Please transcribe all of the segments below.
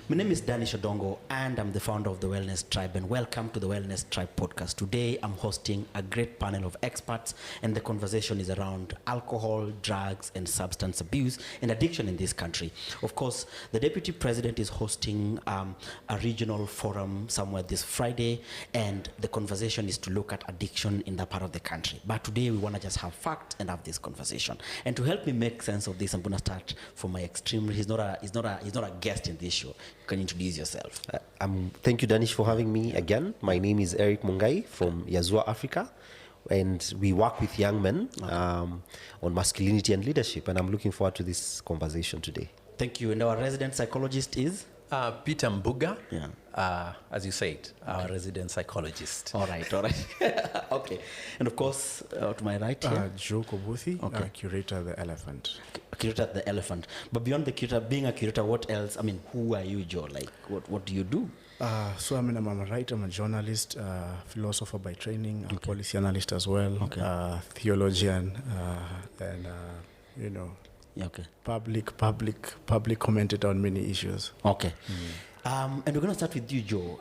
My name is Danish Odongo, and I'm the founder of the Wellness Tribe. And welcome to the Wellness Tribe podcast. Today, I'm hosting a great panel of experts, and the conversation is around alcohol, drugs, and substance abuse and addiction in this country. Of course, the Deputy President is hosting a regional forum somewhere this Friday, and the conversation is to look at addiction in that part of the country. But today, we want to just have facts and have this conversation. And to help me make sense of this, I'm going to start from my extreme. He's not a guest in this show. You can introduce yourself. Thank you, Danish, for having me again. My name is Eric Mungai from Yazua, Africa, and we work with young men on masculinity and leadership, and I'm looking forward to this conversation today. Thank you. And our resident psychologist is? Peter Mbuga, as you said, our resident psychologist. All right. Okay. And of course, to my right here? Joe Kobuthi, curator of The Elephant. Curator at The Elephant. But beyond the curator, being a curator, what else? I mean, who are you, Joe? Like, what do you do? I'm a writer, I'm a journalist, philosopher by training, a policy analyst as well, theologian, and, public commentator on many issues. Okay. And we're going to start with you, Joe.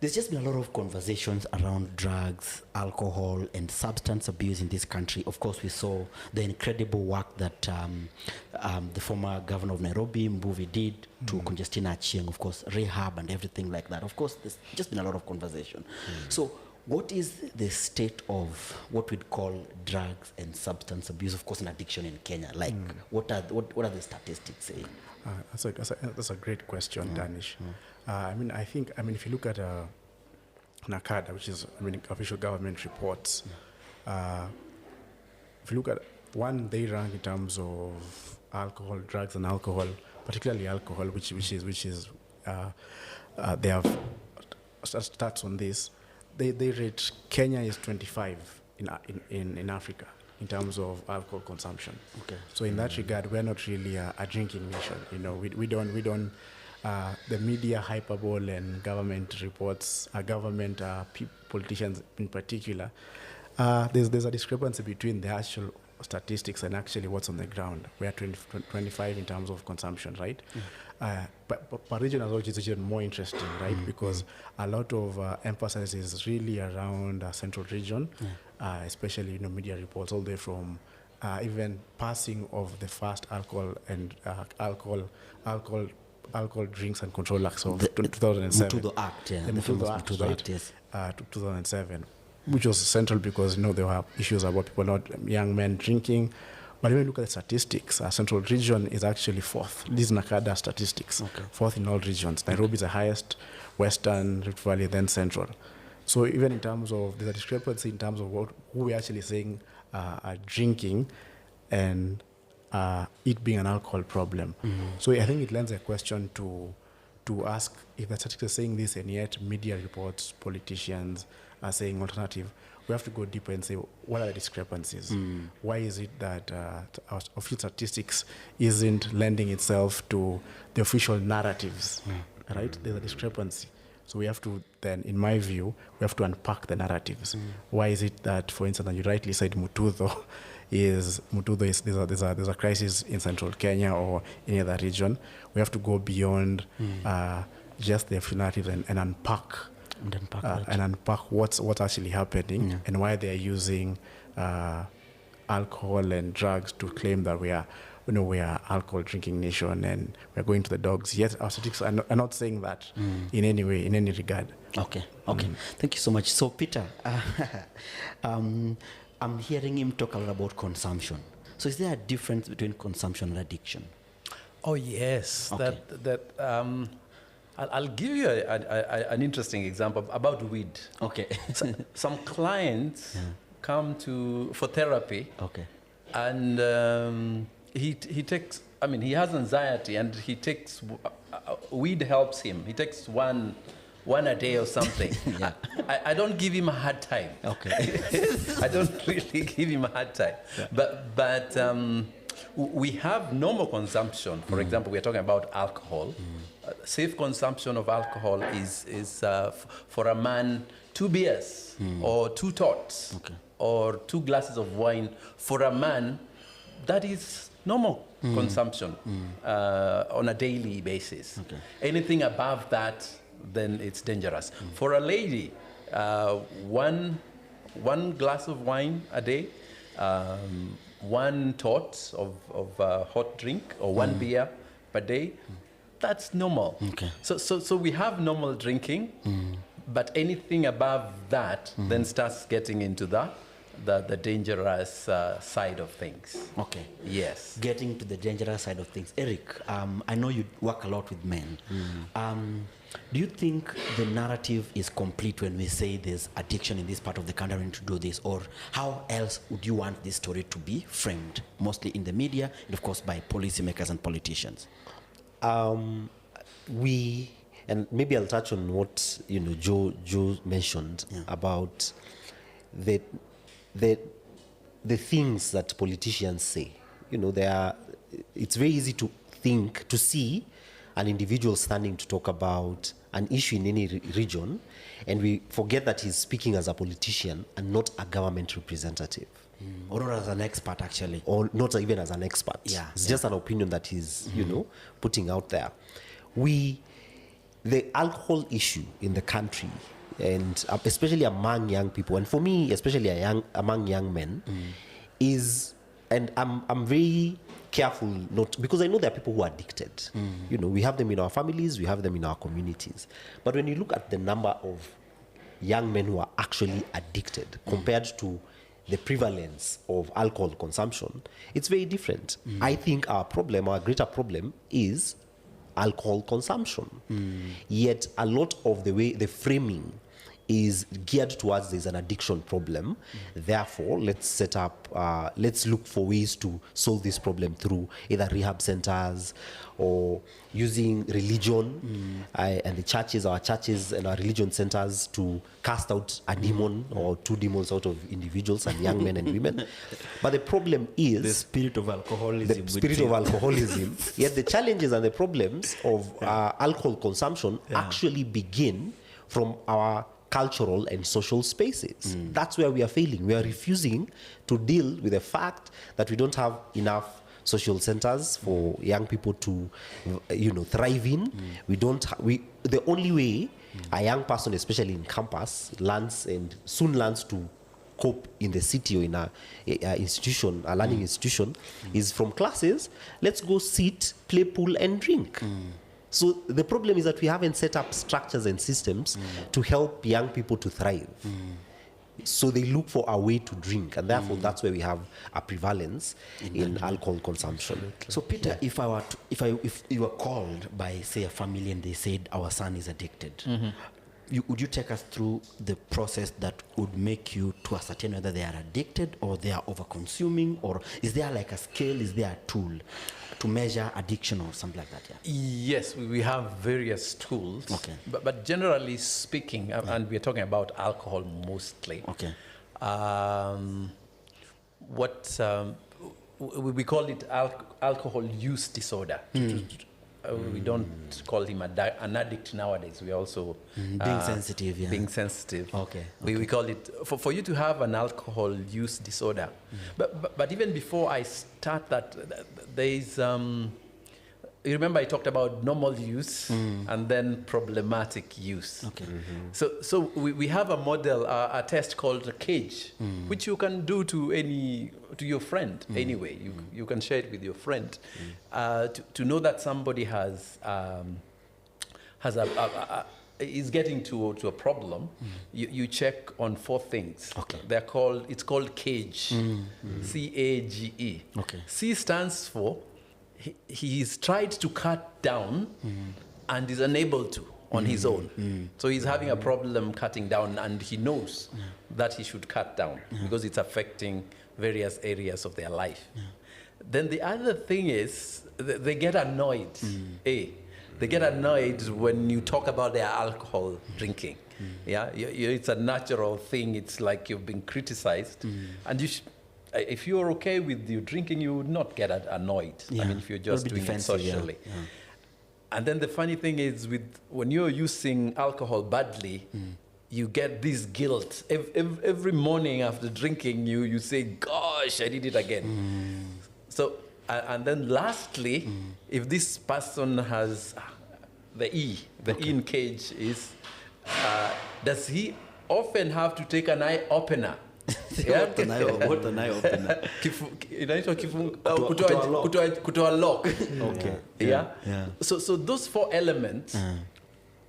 There's just been a lot of conversations around drugs, alcohol, and substance abuse in this country. Of course, we saw the incredible work that the former governor of Nairobi, Mbuvi, did to Conjestina Achieng, of course, rehab and everything like that. Of course, there's just been a lot of conversation. So what is the state of what we'd call drugs and substance abuse, of course, and addiction in Kenya? Like, what are the statistics saying? That's a great question, Danish. If you look at NACADA, which is official government reports, if you look at one, they rank in terms of alcohol, drugs, and alcohol, particularly alcohol, which is they have stats on this. They rate Kenya is 25 in Africa in terms of alcohol consumption. Okay. So in that regard, we're not really a drinking nation. We don't. The media hyperbole and government reports, politicians in particular, there's a discrepancy between the actual statistics and actually what's on the ground. We are 25 in terms of consumption, right? But regional is even more interesting, right? Because a lot of emphasis is really around central region, especially media reports all the way from even passing of the first alcohol drinks and control acts of 2007. Mutudo Act, The Mutudo Act, right? 2007, which was central because there were issues about young men drinking. But when you look at the statistics, Central Region is actually fourth. These NACADA statistics, fourth in all regions. Nairobi is the highest, Western, Rift Valley, then Central. So even in terms of, there's a discrepancy in terms of who we're actually saying are drinking and it being an alcohol problem. So I think it lends a question to ask if the statistics are saying this and yet media reports, politicians are saying alternative. We have to go deeper and say, what are the discrepancies? Why is it that our official statistics isn't lending itself to the official narratives, right? There's a discrepancy. So we have to then, in my view, we have to unpack the narratives. Why is it that, for instance, and you rightly said Mutudo is there's a crisis in central Kenya or any other region. We have to go beyond just the official narratives and unpack. And unpack what's actually happening and why they are using alcohol and drugs to claim that we are alcohol drinking nation and we're going to the dogs. Yet our statistics are not saying that in any way, in any regard. Okay. Thank you so much. So Peter, I'm hearing him talk a lot about consumption. So is there a difference between consumption and addiction? Oh yes, Okay. I'll give you an interesting example about weed. Okay. Some clients come for therapy. Okay. And he takes. He has anxiety, and he takes weed helps him. He takes one a day or something. I don't give him a hard time. Okay. I don't really give him a hard time. Yeah. But we have normal consumption. For example, we're talking about alcohol. Safe consumption of alcohol is for a man 2 beers or 2 tots or 2 glasses of wine. For a man, that is normal consumption on a daily basis. Okay. Anything above that, then it's dangerous. For a lady, one glass of wine a day, one tot of hot drink, or one beer per day, that's normal. Okay. So we have normal drinking, but anything above that then starts getting into the dangerous side of things. Okay. Yes. Getting to the dangerous side of things. Eric, I know you work a lot with men. Do you think the narrative is complete when we say there's addiction in this part of the country and to do this? Or how else would you want this story to be framed? Mostly in the media and, of course, by policymakers and politicians. And maybe I'll touch on what Joe mentioned about the things that politicians say. It's very easy to see an individual standing to talk about an issue in any region, and we forget that he's speaking as a politician and not a government representative. Or not as an expert, actually. Or not even as an expert. Yeah, it's just an opinion that he's, putting out there. The alcohol issue in the country, and especially among young people, and for me, especially among young men, is, and I'm very careful not, because I know there are people who are addicted. We have them in our families, we have them in our communities. But when you look at the number of young men who are actually addicted compared to the prevalence of alcohol consumption, it's very different. I think our greater problem is alcohol consumption. Yet a lot of the framing is geared towards there's an addiction problem. Therefore, let's look for ways to solve this problem through either rehab centers or using religion and the churches, our churches and our religion centers to cast out a demon or two demons out of individuals and young men and women. But the problem is the spirit of alcoholism. Yet the challenges and the problems of alcohol consumption actually begin from our cultural and social spaces. That's where we are failing. We are refusing to deal with the fact that we don't have enough social centers for young people to, thrive in. The only way a young person, especially in campus, soon learns to cope in the city or in a institution, a learning institution, is from classes. Let's go sit, play pool, and drink. So the problem is that we haven't set up structures and systems to help young people to thrive. So they look for a way to drink, and therefore that's where we have a prevalence in alcohol consumption. So Peter, if you were called by, say, a family and they said our son is addicted, would you take us through the process that would make you to ascertain whether they are addicted or they are over-consuming, or is there like a scale, is there a tool to measure addiction or something like that? Yes, we have various tools. Okay. But generally speaking, and we're talking about alcohol mostly. Okay. We call it alcohol use disorder. We don't call him an addict nowadays. We also being sensitive. Yeah. Being sensitive. Okay. We call it for you to have an alcohol use disorder. But even before I start that, there is. You remember I talked about normal use and then problematic use. Okay. So we have a model, a test called a cage, which you can do to your friend anyway. You can share it with your friend to know that somebody is getting to a problem. You check on 4 things. Okay. It's called CAGE. CAGE. Okay. C stands for he's tried to cut down and is unable to on his own. So he's having a problem cutting down, and he knows that he should cut down because it's affecting various areas of their life. Then the other thing is they get annoyed. They get annoyed when you talk about their alcohol drinking. It's a natural thing. It's like you've been criticized, and if you're okay with you drinking, you would not get annoyed. I mean, if you're just doing it socially. And then the funny thing is, when you're using alcohol badly, you get this guilt. Every morning after drinking, you say, gosh, I did it again. So And then lastly, if this person has the E in cage is, does he often have to take an eye opener? Yeah? What an eye opener. Inaitwa kutoa lock. Okay. Yeah? Yeah. So those 4 elements,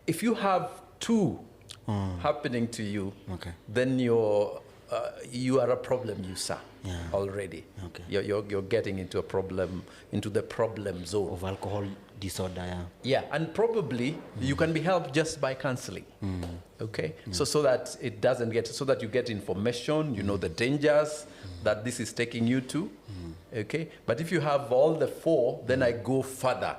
if you have 2 happening to you, Okay. then you are a problem user already. Okay. You're getting into the problem zone. Of alcohol disorder, yeah. Yeah, and probably you can be helped just by counseling. Okay, so that it doesn't get, so that you get information, you know the dangers that this is taking you to. Okay, but if you have all the 4, then I go further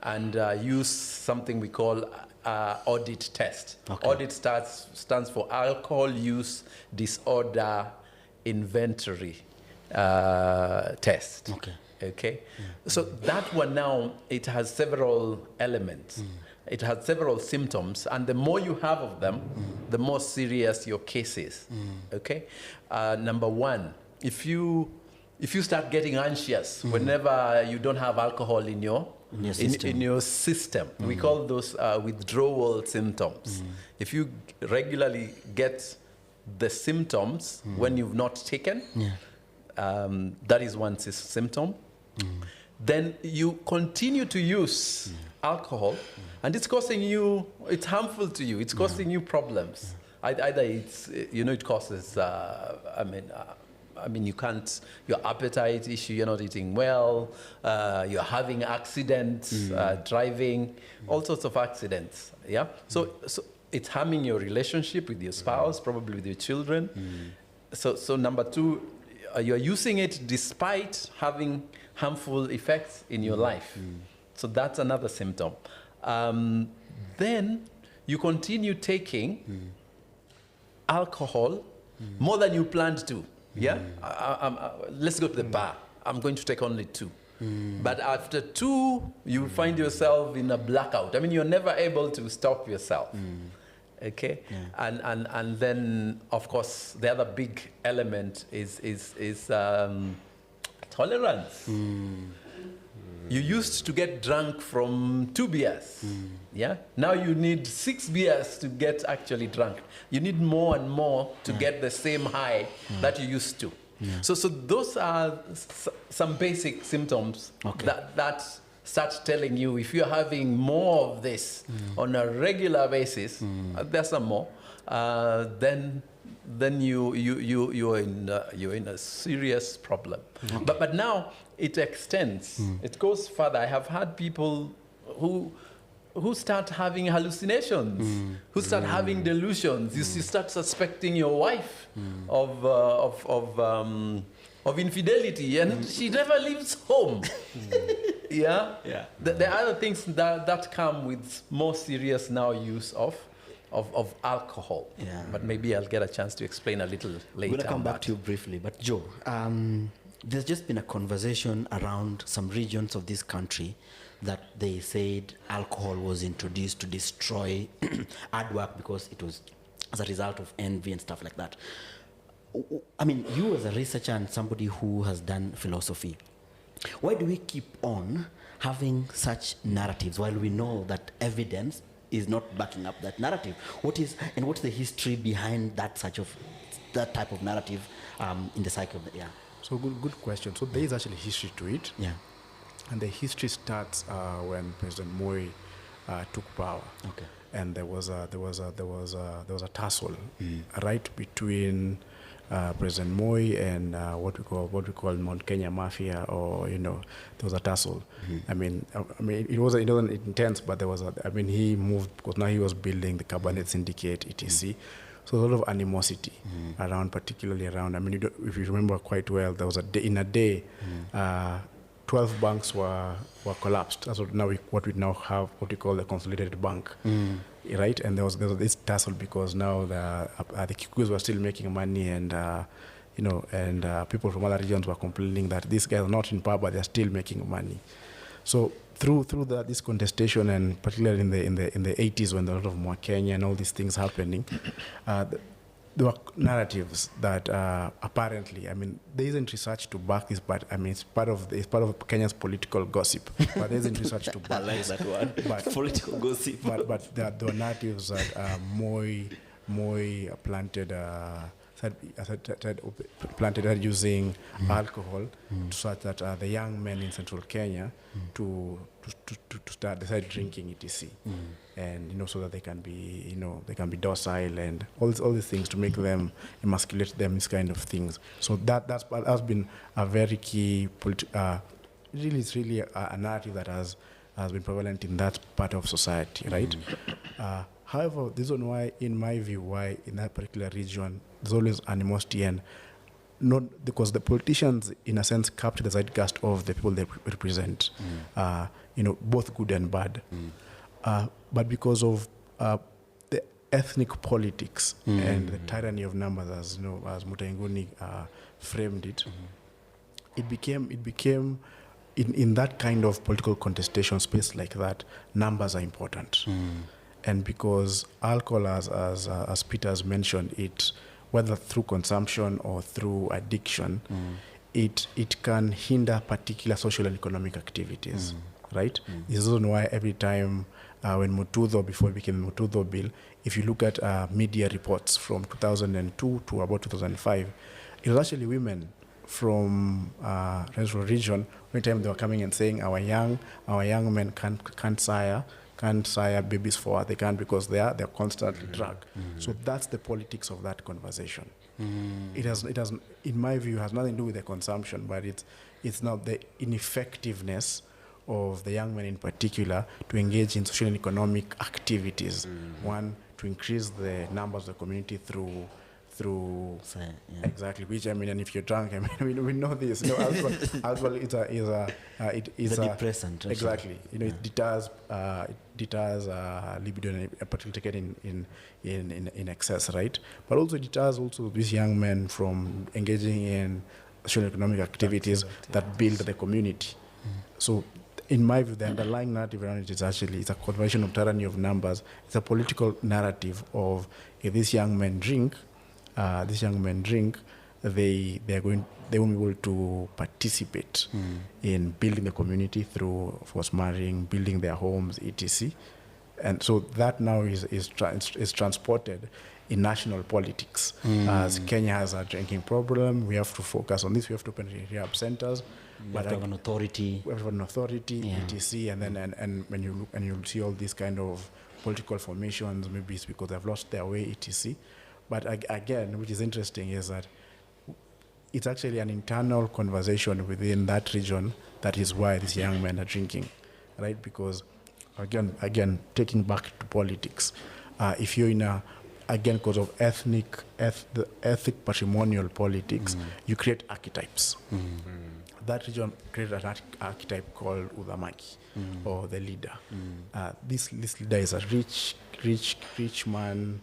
and use something we call audit test. Okay. Audit stands for Alcohol Use Disorder Inventory Test. Okay. Okay, so that one now, it has several elements. It has several symptoms, and the more you have of them, the more serious your case is. Okay, number 1, if you start getting anxious whenever you don't have alcohol in your system, we call those withdrawal symptoms. If you regularly get the symptoms when you've not taken, that is one symptom. Then you continue to use alcohol, and it's causing you, it's harmful to you, it's causing you problems. Either it's, it causes, you can't, your appetite issue, you're not eating well, you're having accidents, driving, all sorts of accidents, yeah? So it's harming your relationship with your spouse, probably with your children. So number 2, you're using it despite having harmful effects in your life. So that's another symptom. Then you continue taking alcohol more than you planned to. Yeah? Let's go to the bar. I'm going to take only 2. But after 2, you find yourself in a blackout. I mean, you're never able to stop yourself. Okay, and then of course the other big element is tolerance. You used to get drunk from 2 beers, yeah. Now you need 6 beers to get actually drunk. You need more and more to get the same high that you used to. So those are some basic symptoms that start telling you if you're having more of this on a regular basis. There's some more. Then you're in a serious problem. But now it extends. It goes further. I have had people who start having hallucinations, who start having delusions. You start suspecting your wife of infidelity, and she never leaves home. Yeah. There are other things that come with more serious now use of alcohol. Yeah. But maybe I'll get a chance to explain a little later. I'm going to come back to you briefly. But Joe, there's just been a conversation around some regions of this country that they said alcohol was introduced to destroy artwork because it was as a result of envy and stuff like that. I mean, you as a researcher and somebody who has done philosophy, why do we keep on having such narratives while we know that evidence is not backing up that narrative? What's the history behind that type of narrative in the psyche of the So good question. So there is actually history to it. Yeah. And the history starts when President Moi took power. Okay. And there was a tussle right between President Moi and what we call Mount Kenya Mafia, or there was a tussle. I mean it wasn't intense, but there was he moved because now he was building the Cabinet Syndicate, etc. So a lot of animosity particularly around. I mean, if you remember quite well, there was in a day 12 banks were collapsed. That's what we now have, what we call the consolidated bank, right? And there was this tussle because now the Kikuyus were still making money, and people from other regions were complaining that these guys are not in power, but they're still making money. So through this contestation, and particularly in the 80s when there was a lot of Kenya and all these things happening, there were narratives that apparently, I mean, there isn't research to back this, but I mean, it's part of Kenya's political gossip. But there isn't research to back like this. that one. But political gossip. But there were narratives that Moi planted. Planted using alcohol such that the young men in central Kenya to decide drinking etc. And so that they can be docile and all these things to make them emasculate them, these kind of things. So that's been a very key it's really a narrative that has been prevalent in that part of society, right? However, this is why, in my view, why in that particular region there's always animosity, and not because the politicians, in a sense, capture the zeitgeist of the people they represent, both good and bad, but because of the ethnic politics and the tyranny of numbers, as Mutainguni framed it, it became in that kind of political contestation space like that, numbers are important. And because alcohol, as Peter has mentioned, it, whether through consumption or through addiction, it can hinder particular social and economic activities, right? This is why every time when Mutudho, before it became the Mutudho bill, if you look at media reports from 2002 to about 2005, it was actually women from Central region, every time they were coming and saying our young men can't sire babies for us. They can't because they're constantly drugged. So that's the politics of that conversation. It has, in my view, has nothing to do with the consumption, but it's not the ineffectiveness of the young men in particular to engage in social and economic activities. One, to increase the numbers of the community through exactly, which I mean, and if you're drunk, I mean, we know this. Alcohol is a depressant. Exactly, it deters libido, and particularly in excess, right? But also it deters these young men from engaging in social economic activities that build the community. So, in my view, the underlying narrative around it is actually it's a conversion of tyranny of numbers. It's a political narrative of if these young men drink, they won't be able to participate in building the community through forced marrying, building their homes, etc. And so that now is transported in national politics. As Kenya has a drinking problem, we have to focus on this. We have to open rehab centers. We have to have an authority. We have an authority, etc. And then and when you look and you see all these kind of political formations, maybe it's because they've lost their way, etc. But again, which is interesting is that it's actually an internal conversation within that region that is why these young men are drinking, right? Because, again, taking back to politics, if you're in because of the ethnic patrimonial politics, you create archetypes. That region created an archetype called Udhamaki, or the leader. This leader is a rich man,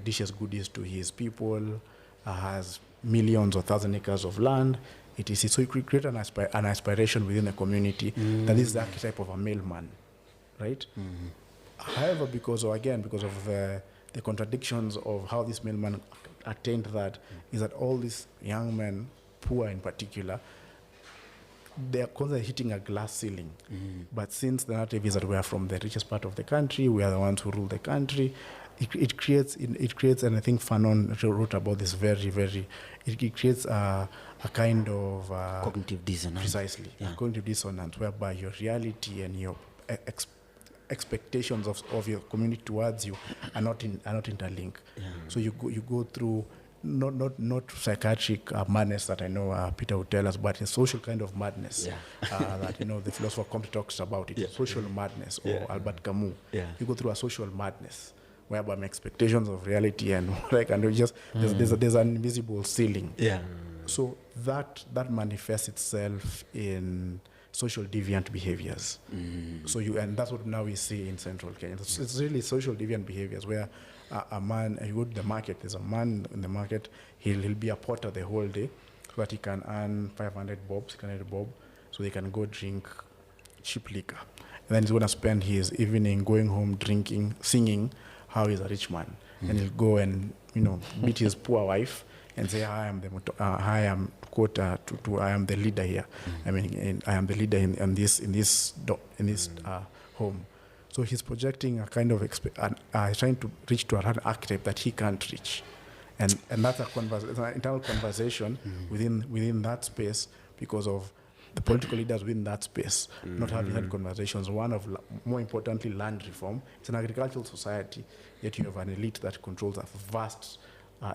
dishes goodies to his people, has millions or 1,000 acres of land, etc. So you create an aspiration within the community that is the archetype of a male man, right? However, because of the contradictions of how this male man attained that, is that all these young men, poor in particular, they are constantly hitting a glass ceiling. But since the narrative is that we are from the richest part of the country, we are the ones who rule the country, it creates, and I think Fanon wrote about this it creates a kind of cognitive dissonance. Precisely, a cognitive dissonance, whereby your reality and your expectations of your community towards you are not interlinked. So you go through not psychiatric madness that I know Peter would tell us, but a social kind of madness that the philosopher Comte talks about. It's social madness, or Albert Camus. You go through a social madness whereby my expectations of reality and there's an invisible ceiling. So that manifests itself in social deviant behaviors. So and that's what now we see in Central Kenya. It's really social deviant behaviors where a man, you go to the market, there's a man in the market, he'll be a porter the whole day so that he can earn 500 bob, 600 bob, so they can go drink cheap liquor. And then he's going to spend his evening going home drinking, singing how he's a rich man. And he'll go and, beat his poor wife and say, I am the leader here. I am the leader in this home. So he's projecting a kind of trying to reach to an archetype that he can't reach, and that's an internal conversation within that space, because of the political leaders within that space not having had conversations. One of, more importantly, land reform. It's an agricultural society, yet you have an elite that controls vast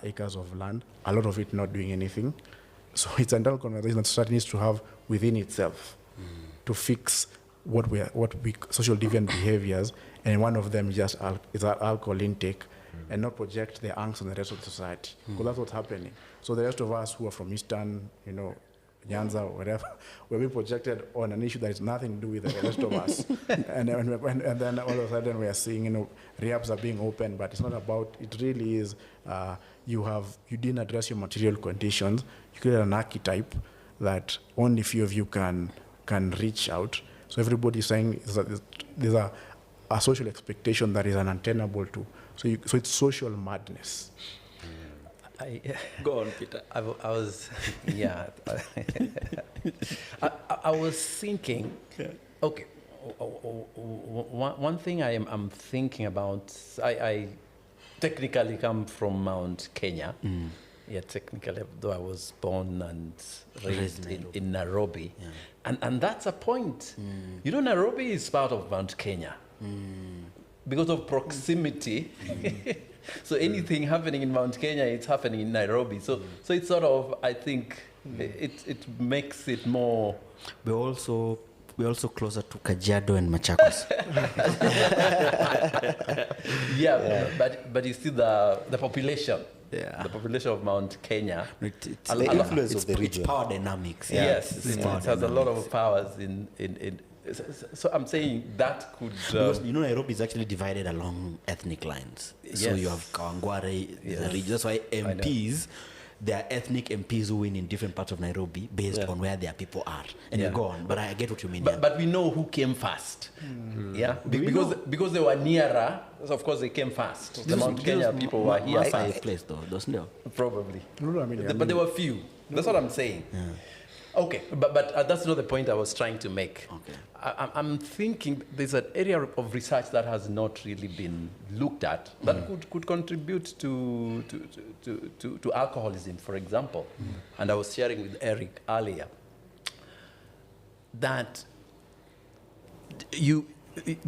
acres of land, a lot of it not doing anything. So it's an internal conversation that society needs to have within itself to fix what we social deviant behaviors, and one of them is just is our alcohol intake, and not project the angst on the rest of the society, because that's what's happening. So the rest of us who are from Eastern, Nyanza or whatever, we're being projected on an issue that has nothing to do with the rest of us, and then all of a sudden we are seeing rehabs are being opened, but it's not about. It really is you didn't address your material conditions. You create an archetype that only few of you can reach out. So everybody's saying there's a social expectation that is untenable to. So it's social madness. Go on, Peter. I was, yeah. I was thinking, okay, one thing I'm thinking about, I technically come from Mount Kenya. Yeah, technically, though I was born and raised in Nairobi. Yeah. And that's a point. Nairobi is part of Mount Kenya because of proximity. So anything happening in Mount Kenya, it's happening in Nairobi. So it's sort of, I think, it makes it more. We're also closer to Kajiado and Machakos. But you see the population. Yeah. The population of Mount Kenya. It's the influence of the region. It's power dynamics. Yeah. Yes, it has a lot of powers in. So I'm saying that could. Because Nairobi is actually divided along ethnic lines. Yes. So you have Kawangware, the region. That's why MPs, there are ethnic MPs who win in different parts of Nairobi based on where their people are. And you go on. But I get what you mean. But we know who came first. Yeah, because they were nearer. So of course they came first. The Mount Kenya people were here first. Place though, doesn't it? Probably. But there were few. That's what I'm saying. Yeah. Okay, but that's not the point I was trying to make. Okay. I'm thinking there's an area of research that has not really been looked at that could contribute to alcoholism, for example. And I was sharing with Eric earlier that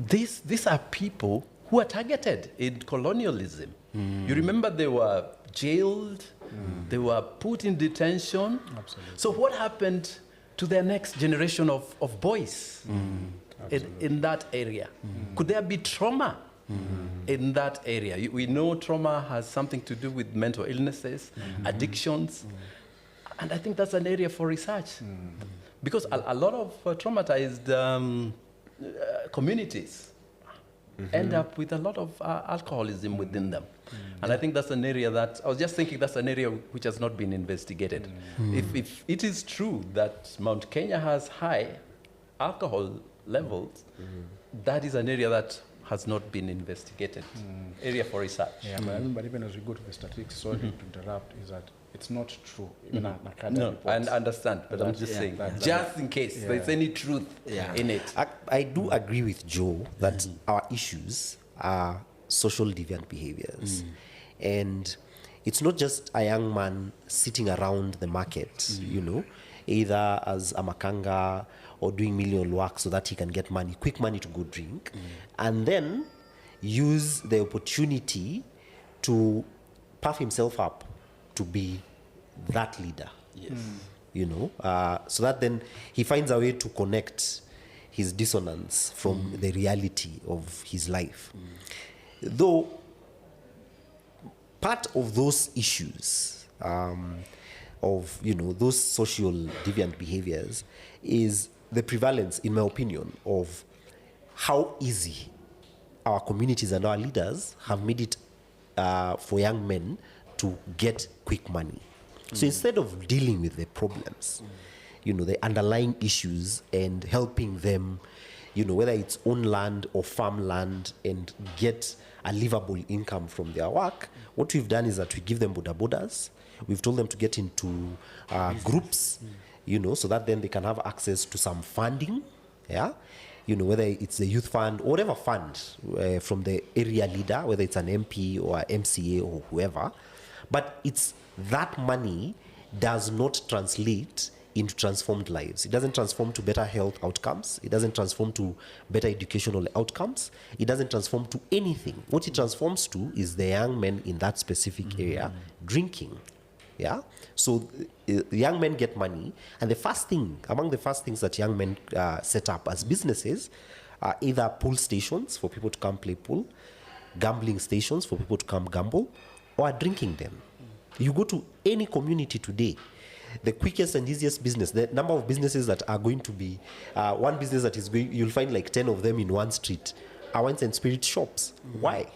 these are people who are targeted in colonialism. You remember they were jailed, they were put in detention. Absolutely. So what happened to their next generation of boys in that area? Could there be trauma in that area? We know trauma has something to do with mental illnesses, addictions, and I think that's an area for research. Because a lot of traumatized communities end up with a lot of alcoholism within them. And I think that's an area that, I was just thinking that's an area which has not been investigated. If it is true that Mount Kenya has high alcohol levels, that is an area that has not been investigated. Area for research. Yeah, but even as we go to the statistics, sorry to interrupt, is that it's not true. Even no, I understand, but I'm just saying, just in case there's any truth in it. I do agree with Joe that our issues are social deviant behaviors. And it's not just a young man sitting around the market, either as a makanga or doing menial work so that he can get money, quick money to go drink, and then use the opportunity to puff himself up to be that leader. So that then he finds a way to connect his dissonance from the reality of his life. Though part of those issues of those social deviant behaviors is the prevalence, in my opinion, of how easy our communities and our leaders have made it for young men to get quick money. So instead of dealing with the problems, the underlying issues and helping them, whether it's own land or farmland, and get a livable income from their work. What we've done is that we give them bodabodas. We've told them to get into groups, so that then they can have access to some funding, whether it's the youth fund or whatever fund from the area leader, whether it's an MP or an MCA or whoever. But it's that money does not translate into transformed lives. It doesn't transform to better health outcomes. It doesn't transform to better educational outcomes. It doesn't transform to anything. What it transforms to is the young men in that specific area drinking. Yeah. So young men get money, and among the first things that young men set up as businesses are either pool stations for people to come play pool, gambling stations for people to come gamble, or a drinking den. You go to any community today, the quickest and easiest business, the number of businesses that are going to be, one business that is going, you'll find like 10 of them in one street, are wines and spirit shops. Why?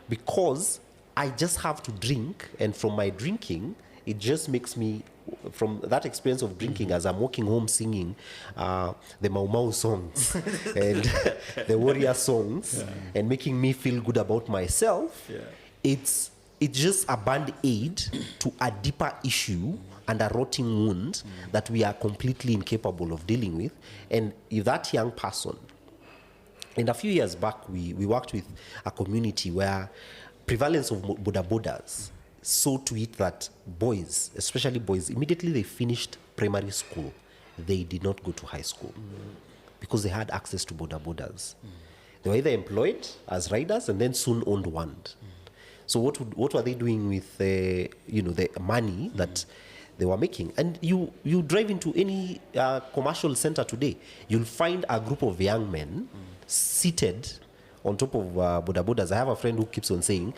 Because I just have to drink, and from my drinking, it just makes me, from that experience of drinking, as I'm walking home singing the Mau Mau songs and the warrior songs, and making me feel good about myself, it's just a band-aid to a deeper issue and a rotting wound that we are completely incapable of dealing with. And if that young person, and a few years back, we worked with a community where prevalence of bodabodas so to it that boys, especially boys, immediately they finished primary school, they did not go to high school because they had access to bodabodas. They were either employed as riders and then soon owned one. So what were they doing with the money that they were making? And you drive into any commercial center today, you'll find a group of young men seated on top of bodabodas. I have a friend who keeps on saying,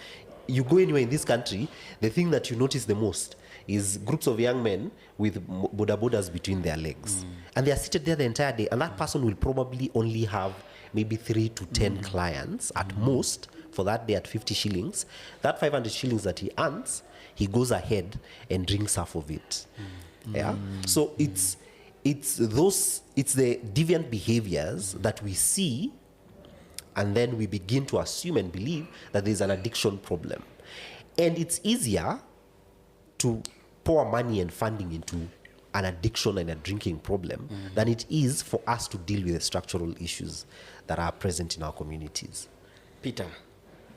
you go anywhere in this country, the thing that you notice the most is groups of young men with bodabodas between their legs. And they are seated there the entire day. And that person will probably only have maybe 3 to 10 clients at most for that day at 50 shillings. That 500 shillings that he earns, he goes ahead and drinks half of it. Yeah. So it's the deviant behaviors that we see, and then we begin to assume and believe that there's an addiction problem. And it's easier to pour money and funding into an addiction and a drinking problem than it is for us to deal with the structural issues that are present in our communities. Peter,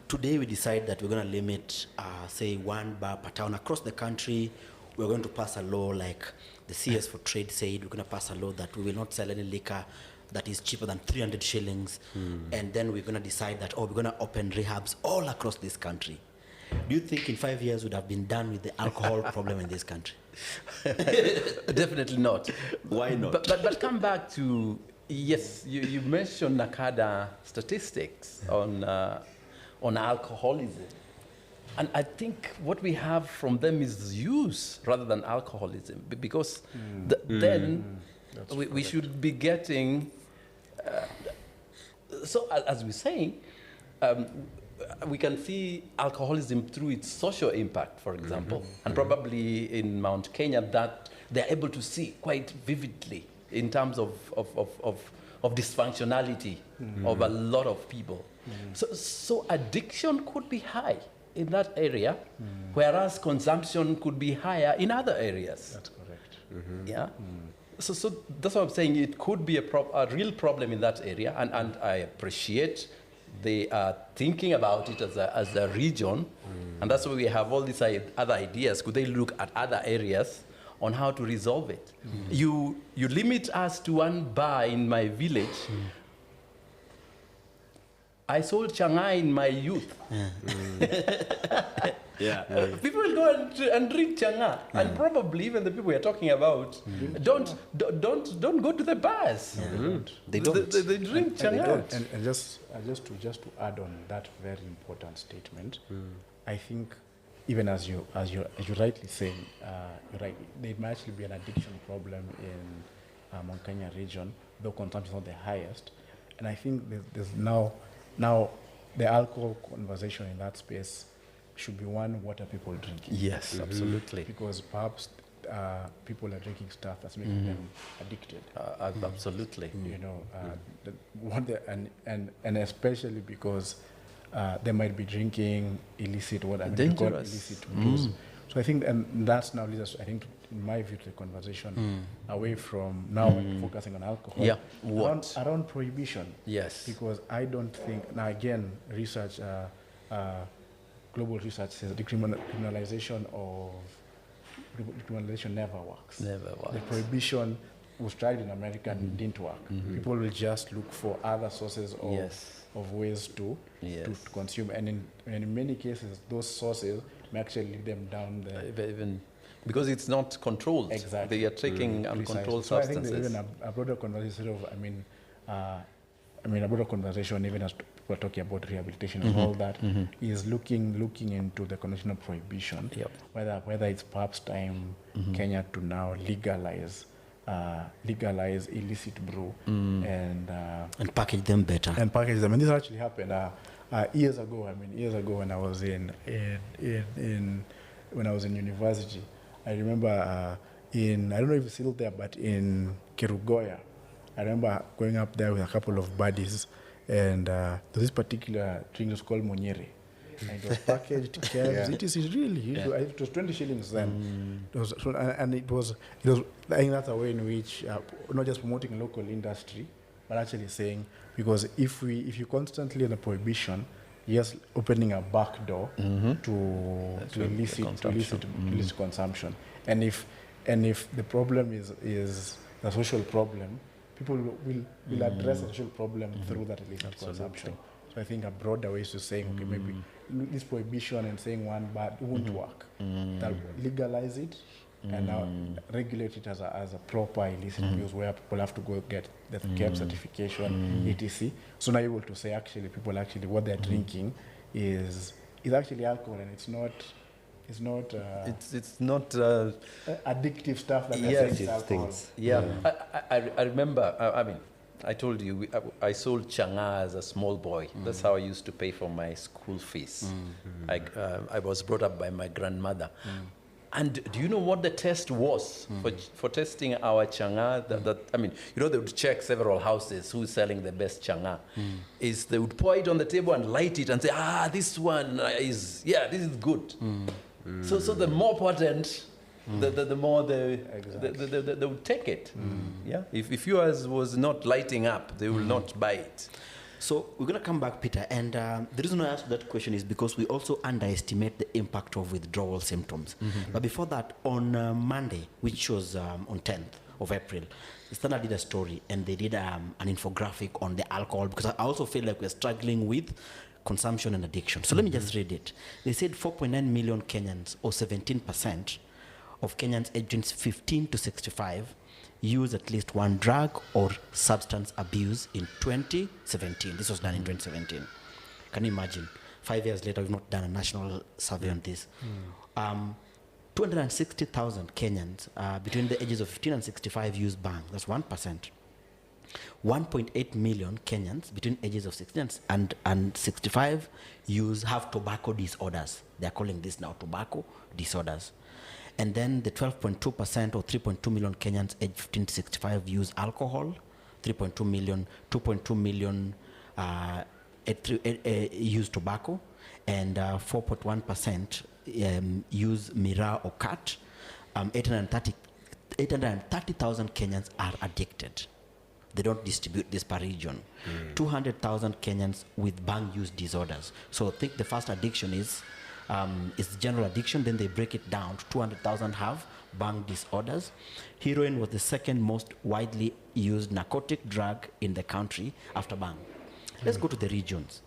today we decide that we're going to limit, say, one bar per town across the country. We're going to pass a law like the CS for Trade said. We're going to pass a law that we will not sell any liquor that is cheaper than 300 shillings. And then we're going to decide that, we're going to open rehabs all across this country. Do you think in 5 years we'd have been done with the alcohol problem in this country? Definitely not. Why not? But come back to, yes, you mentioned NACADA statistics on alcoholism. And I think what we have from them is use rather than alcoholism, because then we should be getting, so as we're saying, we can see alcoholism through its social impact, for example, and probably in Mount Kenya that they're able to see quite vividly in terms of dysfunctionality of a lot of people. So addiction could be high in that area, whereas consumption could be higher in other areas. That's correct. Yeah. So that's what I'm saying. It could be a real problem in that area, and I appreciate they are thinking about it as a region, and that's why we have all these other ideas. Could they look at other areas on how to resolve it? You limit us to one bar in my village. I sold Chang'ai in my youth. People will go and drink Chang'ai, and probably even the people we are talking about don't go to the bars. They don't. They drink Chang'ai. And just to add on that very important statement, I think even as you rightly say, there might actually be an addiction problem in Mount Kenya region, though consumption is not the highest. And I think there's now the alcohol conversation in that space should be one, what are people drinking? Yes, absolutely. Because perhaps people are drinking stuff that's making them addicted. Absolutely. You know, and especially because they might be drinking illicit, what I mean, we call illicit brews. So I think, and that's now leads us, I think, in my view, to the conversation away from now focusing on alcohol. Yeah. Around prohibition. Yes. Because I don't think, now again, research, global research says decriminalization never works. Never works. The prohibition was tried in America and didn't work. People will just look for other sources of ways to consume, and in many cases, those sources may actually lead them down the even because it's not controlled. Exactly. They are taking uncontrolled substances. So I think that even a broader conversation a broader conversation, even as people are talking about rehabilitation and all that, is looking into the condition of prohibition. Yep. Whether it's perhaps time Kenya to now legalize illicit brew and package them better. And package them. And this actually happened years ago. Years ago when I was in university, I remember I don't know if it's still there, but in Kerugoya, I remember going up there with a couple of buddies, and this particular drink was called Monyere. And it was packaged, kegs. It is really, it was 20 shillings then. It was, it was, I think that's a way in which, not just promoting local industry, but actually saying, because if you constantly in a prohibition, yes, opening a back door to illicit consumption. And if the problem is a social problem, people will address the social problem through that illicit consumption. So I think a broader way is to saying, okay, maybe this prohibition and saying one bad won't work. That legalize it and now regulate it as a proper illicit use where people have to go get the CAP certification, etc. So now you're able to say actually people actually what they're drinking is actually alcohol, and it's not addictive stuff that they're saying alcohol. Yeah. I remember, I told you, I sold changa as a small boy. That's how I used to pay for my school fees. I was brought up by my grandmother. And do you know what the test was for testing our changa? They would check several houses who's selling the best changa. Is they would pour it on the table and light it and say, this one this is good. So the more potent, the more they would take it. Yeah. If yours was not lighting up, they will not buy it. So we're going to come back, Peter, and the reason I asked that question is because we also underestimate the impact of withdrawal symptoms. But before that, on Monday, which was on 10th of April, the Standard did a story, and they did an infographic on the alcohol, because I also feel like we're struggling with consumption and addiction. So let me just read it. They said 4.9 million Kenyans, or 17% of Kenyans aged 15 to 65, use at least one drug or substance abuse in 2017. This was done in 2017. Can you imagine? 5 years later, we've not done a national survey on this. 260,000 Kenyans between the ages of 15 and 65 use bang. That's 1%. 1.8 million Kenyans between ages of 16 and 65 have tobacco disorders. They're calling this now tobacco disorders. And then the 12.2% or 3.2 million Kenyans aged 15 to 65 use alcohol. 2.2 million use tobacco. And 4.1% use miraa or cat. 830,000 Kenyans are addicted. They don't distribute this per region. 200,000 Kenyans with bang use disorders. So I think the first addiction is general addiction, then they break it down. 200,000 have bang disorders. Heroin was the second most widely used narcotic drug in the country after bang. Let's go to the regions.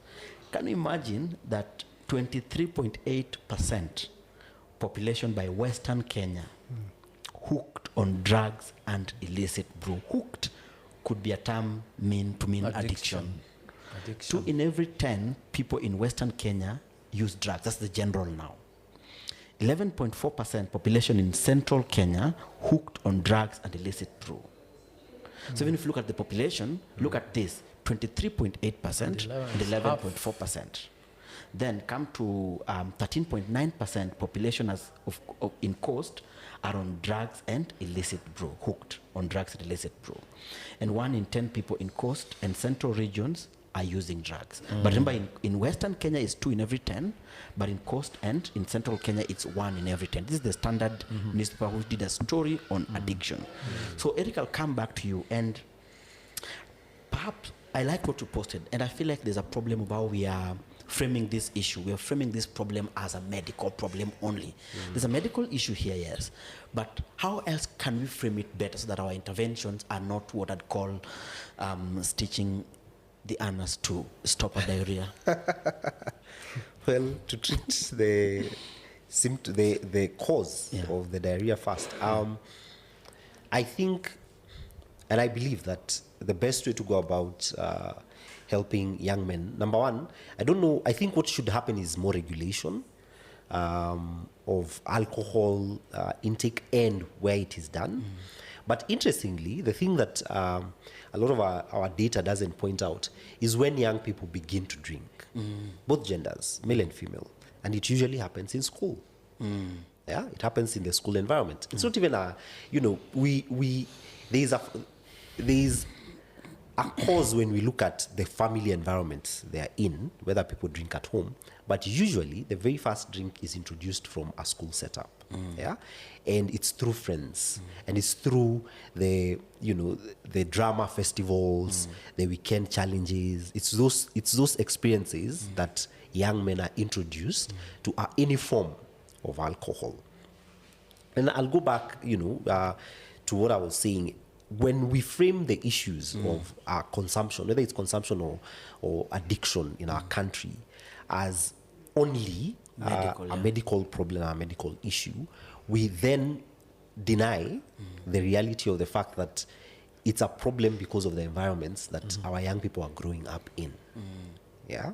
Can you imagine that 23.8% population by Western Kenya hooked on drugs and illicit brew? Hooked could be a term to mean addiction. 2 in every 10 people in Western Kenya use drugs. That's the general now. 11.4% population in Central Kenya hooked on drugs and illicit brew. So even if you look at the population, look at this, 23.8% and 11.4%. Then come to 13.9% population in coast are on drugs and illicit brew, hooked on drugs and illicit brew. And 1 in 10 people in coast and central regions are using drugs. But remember, in Western Kenya, it's 2 in every 10, but in coast and in central Kenya, it's 1 in every 10. This is the Standard newspaper who did a story on addiction. So Eric, I'll come back to you, and perhaps I like what you posted, and I feel like there's a problem about we are framing this issue. We are framing this problem as a medical problem only. There's a medical issue here, yes, but how else can we frame it better so that our interventions are not what I'd call stitching the anus to stop a diarrhea? Well, to treat the cause of the diarrhea first, I think, and I believe that the best way to go about helping young men, number one, I don't know, I think what should happen is more regulation of alcohol intake and where it is done. But interestingly, the thing that a lot of our data doesn't point out is when young people begin to drink, both genders, male and female, and it usually happens in school. Yeah, it happens in the school environment. It's not even a, there's a cause when we look at the family environment they are in, whether people drink at home, but usually the very first drink is introduced from a school setup. Yeah, and it's through friends, and it's through the drama festivals, the weekend challenges. It's those experiences that young men are introduced to any form of alcohol. And I'll go back, to what I was saying. When we frame the issues of our consumption, whether it's consumption or addiction in our country, as only a medical problem, a medical issue, we then deny the reality of the fact that it's a problem because of the environments that our young people are growing up in. Yeah?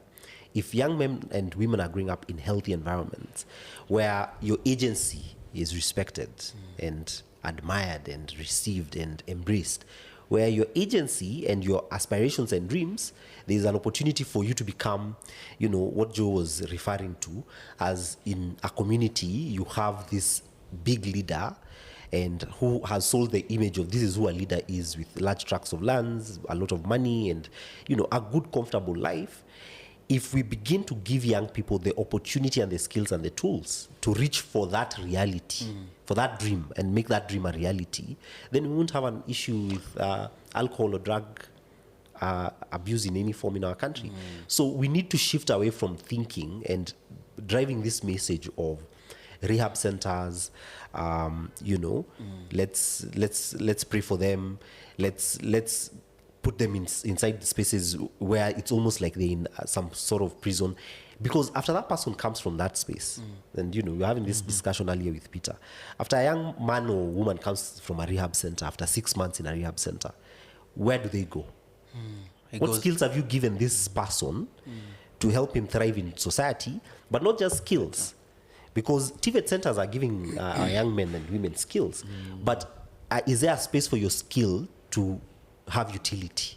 If young men and women are growing up in healthy environments where your agency is respected and admired and received and embraced, where your agency and your aspirations and dreams, there's an opportunity for you to become, what Joe was referring to, as in a community, you have this big leader and who has sold the image of this is who a leader is, with large tracts of lands, a lot of money, and, a good, comfortable life. If we begin to give young people the opportunity and the skills and the tools to reach for that reality, for that dream, and make that dream a reality, then we won't have an issue with alcohol or drug abuse in any form in our country. So we need to shift away from thinking and driving this message of rehab centers, let's pray for them, let's put them inside spaces where it's almost like they're in some sort of prison. Because after that person comes from that space, and we're having this discussion earlier with Peter, after a young man or woman comes from a rehab center, after 6 months in a rehab center, where do they go? What skills have you given this person to help him thrive in society? But not just skills, because TVET centers are giving our young men and women skills, but is there a space for your skill to have utility?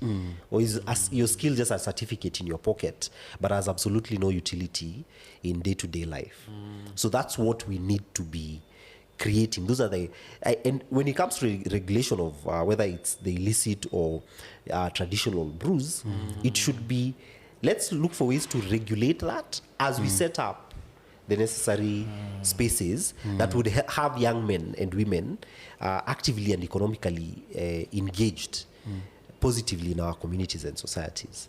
Or is your skill just a certificate in your pocket but has absolutely no utility in day-to-day life? So that's what we need to be creating. Those are and when it comes to regulation of whether it's the illicit or traditional brews, it should be, let's look for ways to regulate that as we set up the necessary spaces that would have young men and women actively and economically engaged positively in our communities and societies.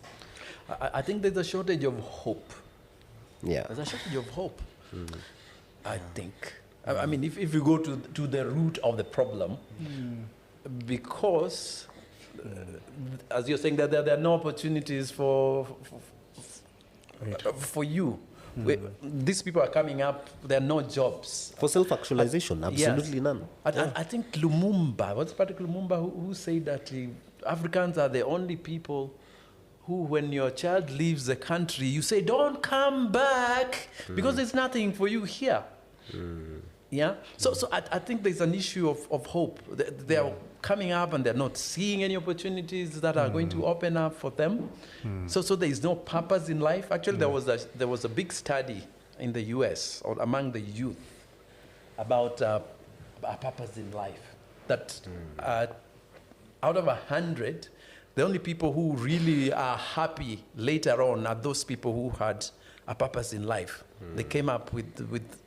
I think there's a shortage of hope. Yeah. There's a shortage of hope, I think. I mean, if you go to the root of the problem, because, as you're saying, that there are no opportunities for you. These people are coming up, there are no jobs. For self-actualization, absolutely none. I think Lumumba, what's particular Lumumba, who said that Africans are the only people who, when your child leaves the country, you say, don't come back, because there's nothing for you here. Yeah? So I think there's an issue of hope. There are coming up and they're not seeing any opportunities that are going to open up for them. So there is no purpose in life. Actually, there was a big study in the US or among the youth about a purpose in life. That out of 100, the only people who really are happy later on are those people who had a purpose in life. They came up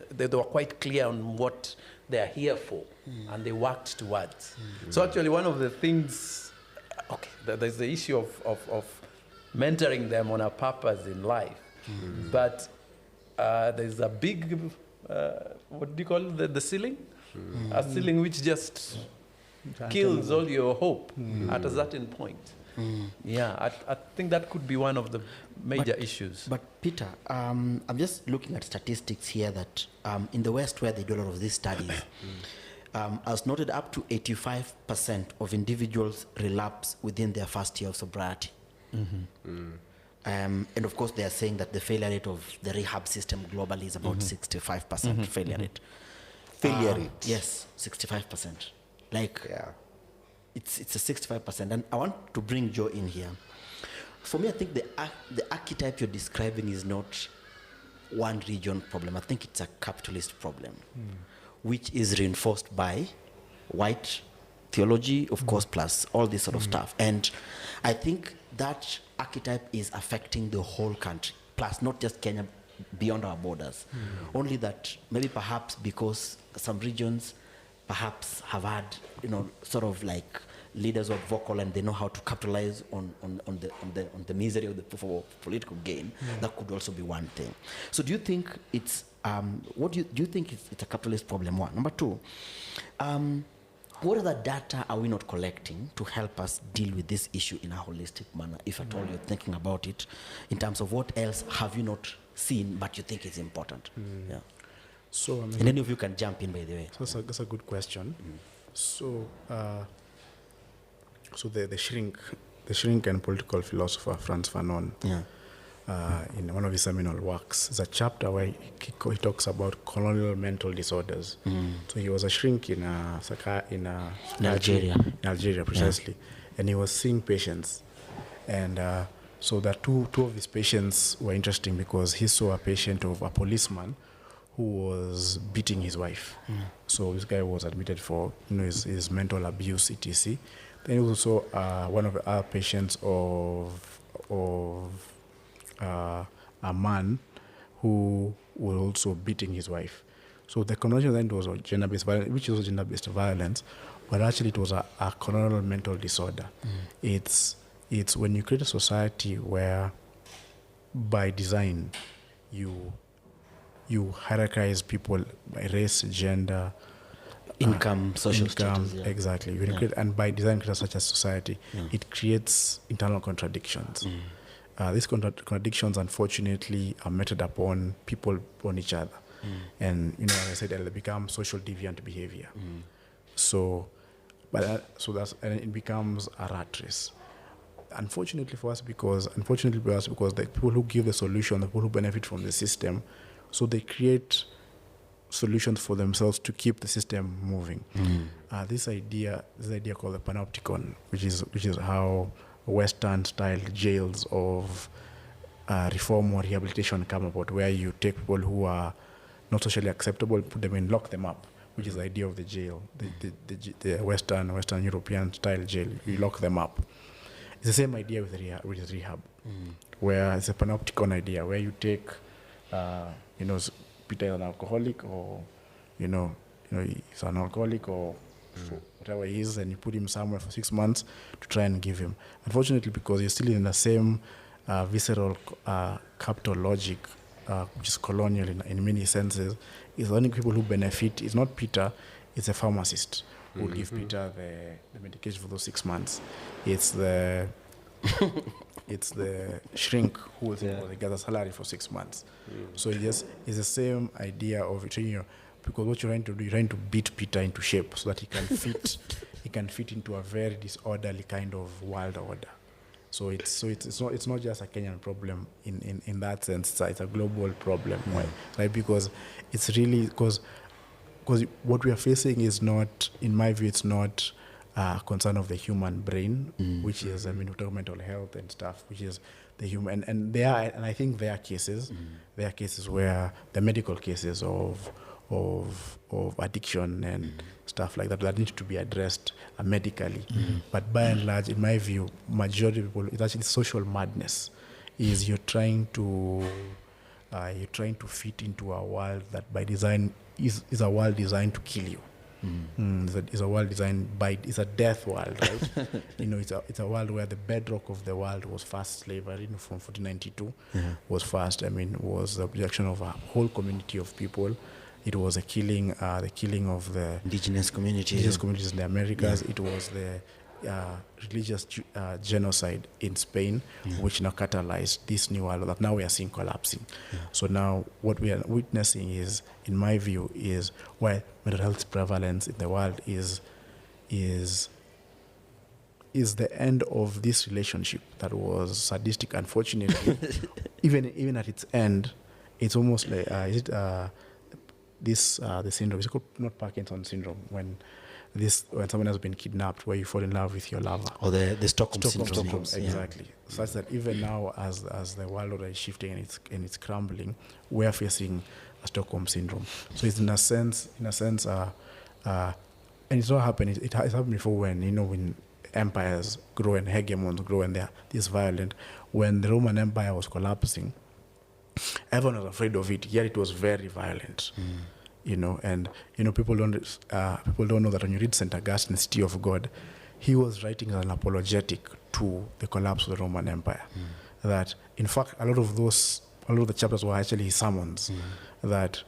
they were quite clear on what they are here for, and they worked towards. So actually, one of the things, there's the issue of mentoring them on a purpose in life, but there's a big, what do you call it, the ceiling? A ceiling which just kills all your hope at a certain point. Yeah, I think that could be one of the major issues. But Peter, I'm just looking at statistics here that in the West, where they do a lot of these studies, as noted, up to 85% of individuals relapse within their first year of sobriety. And of course, they are saying that the failure rate of the rehab system globally is about 65% failure rate. Failure rate? Yes, 65%. It's a 65%. And I want to bring Joe in here. For me, I think the archetype you're describing is not one region problem. I think it's a capitalist problem, which is reinforced by white theology, of course, plus all this sort of stuff. And I think that archetype is affecting the whole country, plus not just Kenya, beyond our borders. Only that maybe perhaps because some regions perhaps have had, sort of like leaders who are vocal and they know how to capitalize on the misery of for political gain. That could also be one thing. So do you think it's do you think it's a capitalist problem? One. Number two, what other data are we not collecting to help us deal with this issue in a holistic manner, if at all you're thinking about it, in terms of what else have you not seen but you think is important? Yeah. So, and any of you can jump in, by the way. So that's a good question. So, the shrink and political philosopher Frantz Fanon, in one of his seminal works, is a chapter where he talks about colonial mental disorders. So he was a shrink in Algeria. In Algeria, precisely, and he was seeing patients, and so the two of his patients were interesting because he saw a patient of a policeman who was beating his wife. So this guy was admitted for his mental abuse, etc. Then he also one of our patients of a man who was also beating his wife. So the convention then was gender-based violence, which is gender-based violence, but actually it was a colonial mental disorder. It's when you create a society where, by design, you hierarchize people by race, gender, income, social status. Exactly. And by design, create such a society, it creates internal contradictions. These contradictions, unfortunately, are meted upon people on each other. And, as I said, they become social deviant behavior. So it becomes a rat race. Unfortunately for us, because the people who give the solution, the people who benefit from the system, so they create solutions for themselves to keep the system moving. This idea called the panopticon, which is how Western-style jails of reform or rehabilitation come about, where you take people who are not socially acceptable, put them in, lock them up, which is the idea of the jail, the Western European-style jail. You lock them up. It's the same idea with rehab, where it's a panopticon idea, where you take, Peter is an alcoholic, or he's an alcoholic, or whatever he is, and you put him somewhere for 6 months to try and give him. Unfortunately, because you're still in the same visceral capital logic, which is colonial in many senses, it's the only people who benefit. It's not Peter, it's a pharmacist who will give Peter the medication for those 6 months. It's the shrink who will get a salary for 6 months. So it's the same idea of training, because what you're trying to do, you're trying to beat Peter into shape so that he can fit into a very disorderly kind of wild order. So it's not just a Kenyan problem in that sense. It's a global problem, right? Because it's really because what we are facing is not, in my view, it's not concern of the human brain, which is, I mean, we talk mental health and stuff, which is the human, and I think there are cases where the medical cases of addiction and stuff like that need to be addressed medically. But by and large, in my view, majority of people, it's actually social madness. Is you're trying to fit into a world that by design is a world designed to kill you. It's a world designed it's a death world, right? It's a world where the bedrock of the world was first slavery, from 1492 was the objection of a whole community of people. It was the killing of the indigenous communities in the Americas. It was the religious genocide in Spain, which now catalyzed this new world that now we are seeing collapsing. So now what we are witnessing is, in my view, is why mental health prevalence in the world is the end of this relationship that was sadistic. Unfortunately, even at its end, it's almost like the syndrome. It's called not Parkinson's syndrome when someone has been kidnapped, where you fall in love with your lover. Or the Stockholm syndrome. Exactly. Such that even now, as the world order is shifting and it's crumbling, we are facing a Stockholm syndrome. So it's in a sense, and it's not happened. It has happened before when empires grow and hegemons grow and they're this violent. When the Roman Empire was collapsing, everyone was afraid of it. Yet it was very violent. People don't know that when you read St. Augustine's City of God, he was writing as an apologetic to the collapse of the Roman Empire. That, in fact, a lot of the chapters were actually his sermons. That,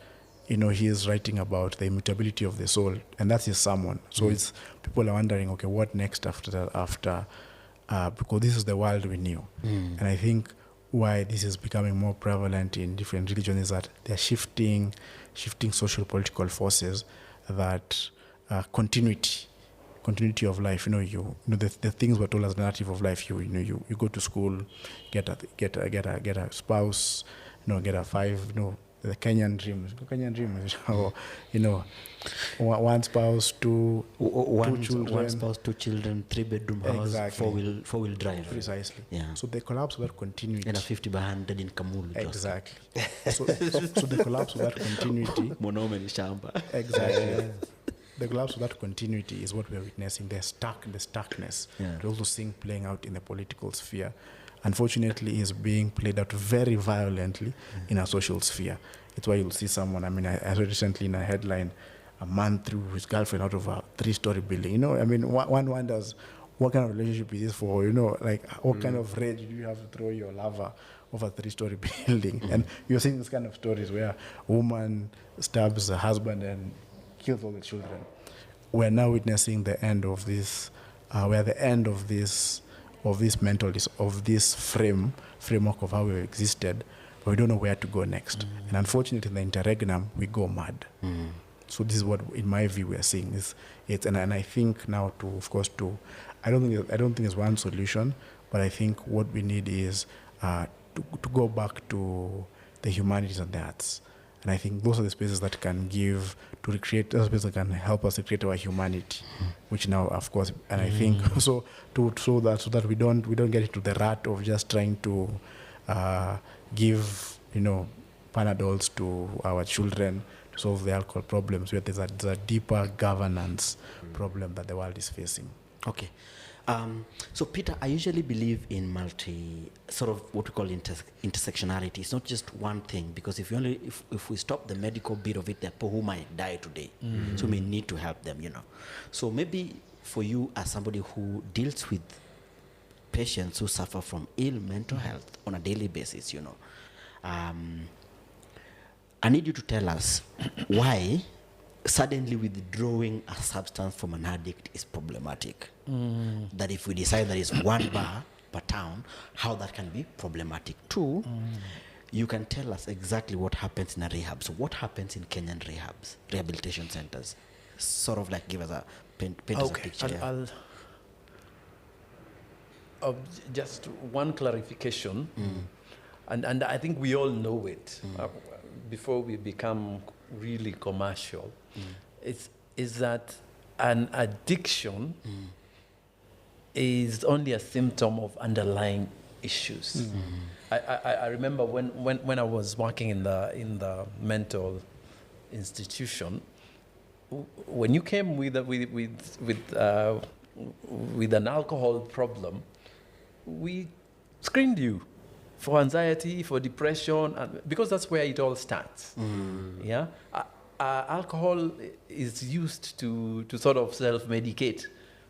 he is writing about the immutability of the soul, and that's his sermon. So it's people are wondering, okay, what next after that? Because this is the world we knew, and I think why this is becoming more prevalent in different religions is that they're shifting social political forces that continuity of life. The things were told as narrative of life. You go to school, get a spouse, get a five, the Kenyan dream, one spouse, two children. One spouse, 2 children, 3-bedroom house, Exactly. four-wheel drive. Precisely. Yeah. So the collapse of that continuity. And a 50 by 100 in Kamulu. Exactly. so the collapse of that continuity. Monome ni shamba. Exactly. The collapse of that continuity is what we are witnessing. The starkness. Yeah. We're also seeing playing out in the political sphere. Unfortunately, is being played out very violently in a social sphere. It's why you'll see someone. I read recently in a headline, a man threw his girlfriend out of a 3-story building. One wonders what kind of relationship is this for? What kind of rage do you have to throw your lover off a 3-story building? And you're seeing this kind of stories where a woman stabs her husband and kills all the children. We're now witnessing the end of this. We're at the end of this framework of how we existed, but we don't know where to go next. And unfortunately, in the interregnum, we go mad. So this is what, in my view, we are seeing. And I think now I don't think there's one solution, but I think what we need is to go back to the humanities and the arts. And I think those are the spaces that can those spaces that can help us recreate our humanity, which now, of course, and I think so that we don't get into the rut of just trying to give Panadols to our children to solve the alcohol problems. Where there's a deeper governance problem that the world is facing. Okay. So Peter, I usually believe in what we call intersectionality. It's not just one thing, because if we stop the medical bit of it, there are people who might die today. So we need to help them, So maybe for you, as somebody who deals with patients who suffer from ill mental health on a daily basis, I need you to tell us why suddenly withdrawing a substance from an addict is problematic. That if we decide that it's 1 bar per town, how that can be problematic. 2, you can tell us exactly what happens in a rehab. So what happens in Kenyan rehabilitation centers? Sort of like give us paint us a picture. Just one clarification, and I think we all know it before we become really commercial. Is that an addiction is only a symptom of underlying issues. I remember when I was working in the mental institution, when you came with an alcohol problem, we screened you for anxiety, for depression, because that's where it all starts. Yeah, alcohol is used to sort of self-medicate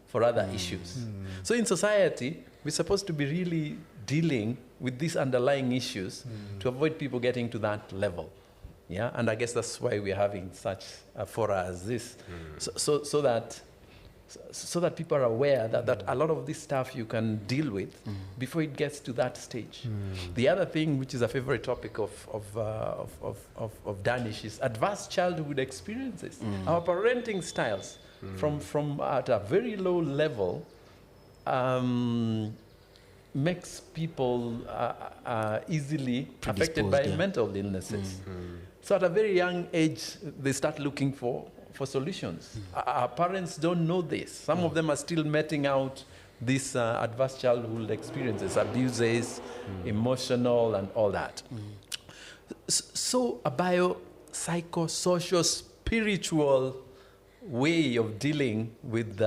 for other issues. So in society, we're supposed to be really dealing with these underlying issues to avoid people getting to that level. Yeah, and I guess that's why we're having such a forum as this, so that people are aware that a lot of this stuff you can deal with before it gets to that stage. The other thing, which is a favorite topic of Danish, is adverse childhood experiences. Our parenting styles, from at a very low level, makes people easily affected by mental illnesses. So at a very young age, they start looking for solutions. Our parents don't know this. Some of them are still meting out these adverse childhood experiences, abuses, emotional and all that. So a biopsychosocial spiritual way of dealing with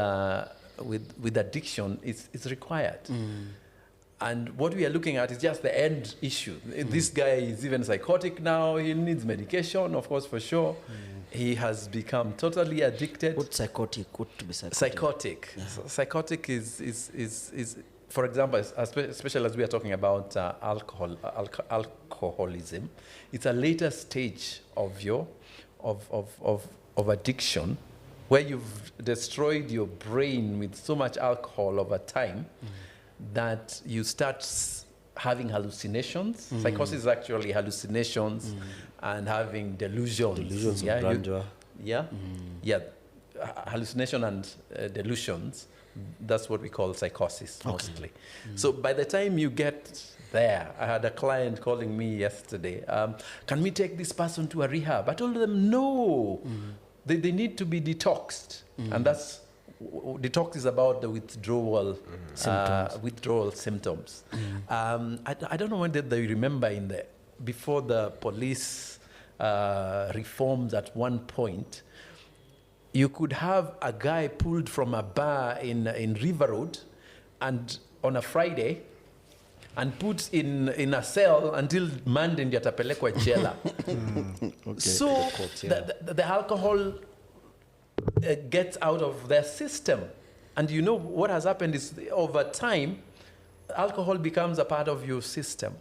addiction is required. And what we are looking at is just the end issue. This guy is even psychotic now. He needs medication, of course, for sure. He has become totally addicted. What's psychotic? What to be psychotic? Psychotic. Yeah. So psychotic is, for example, especially as we are talking about alcoholism, it's a later stage of addiction, where you've destroyed your brain with so much alcohol over time that you start having hallucinations. Psychosis is actually hallucinations and having delusions. Delusions of grandeur. Hallucination and delusions, that's what we call psychosis mostly. So by the time you get there, I had a client calling me yesterday, can we take this person to a rehab? I told them no, they need to be detoxed. And that's, detox is about the withdrawal symptoms. I don't know when did they remember before the police reforms at one point, you could have a guy pulled from a bar in River Road and on a Friday and put in a cell until Monday ndio atapelekwa jela. So the alcohol gets out of their system. And you know what has happened is over time, alcohol becomes a part of your system.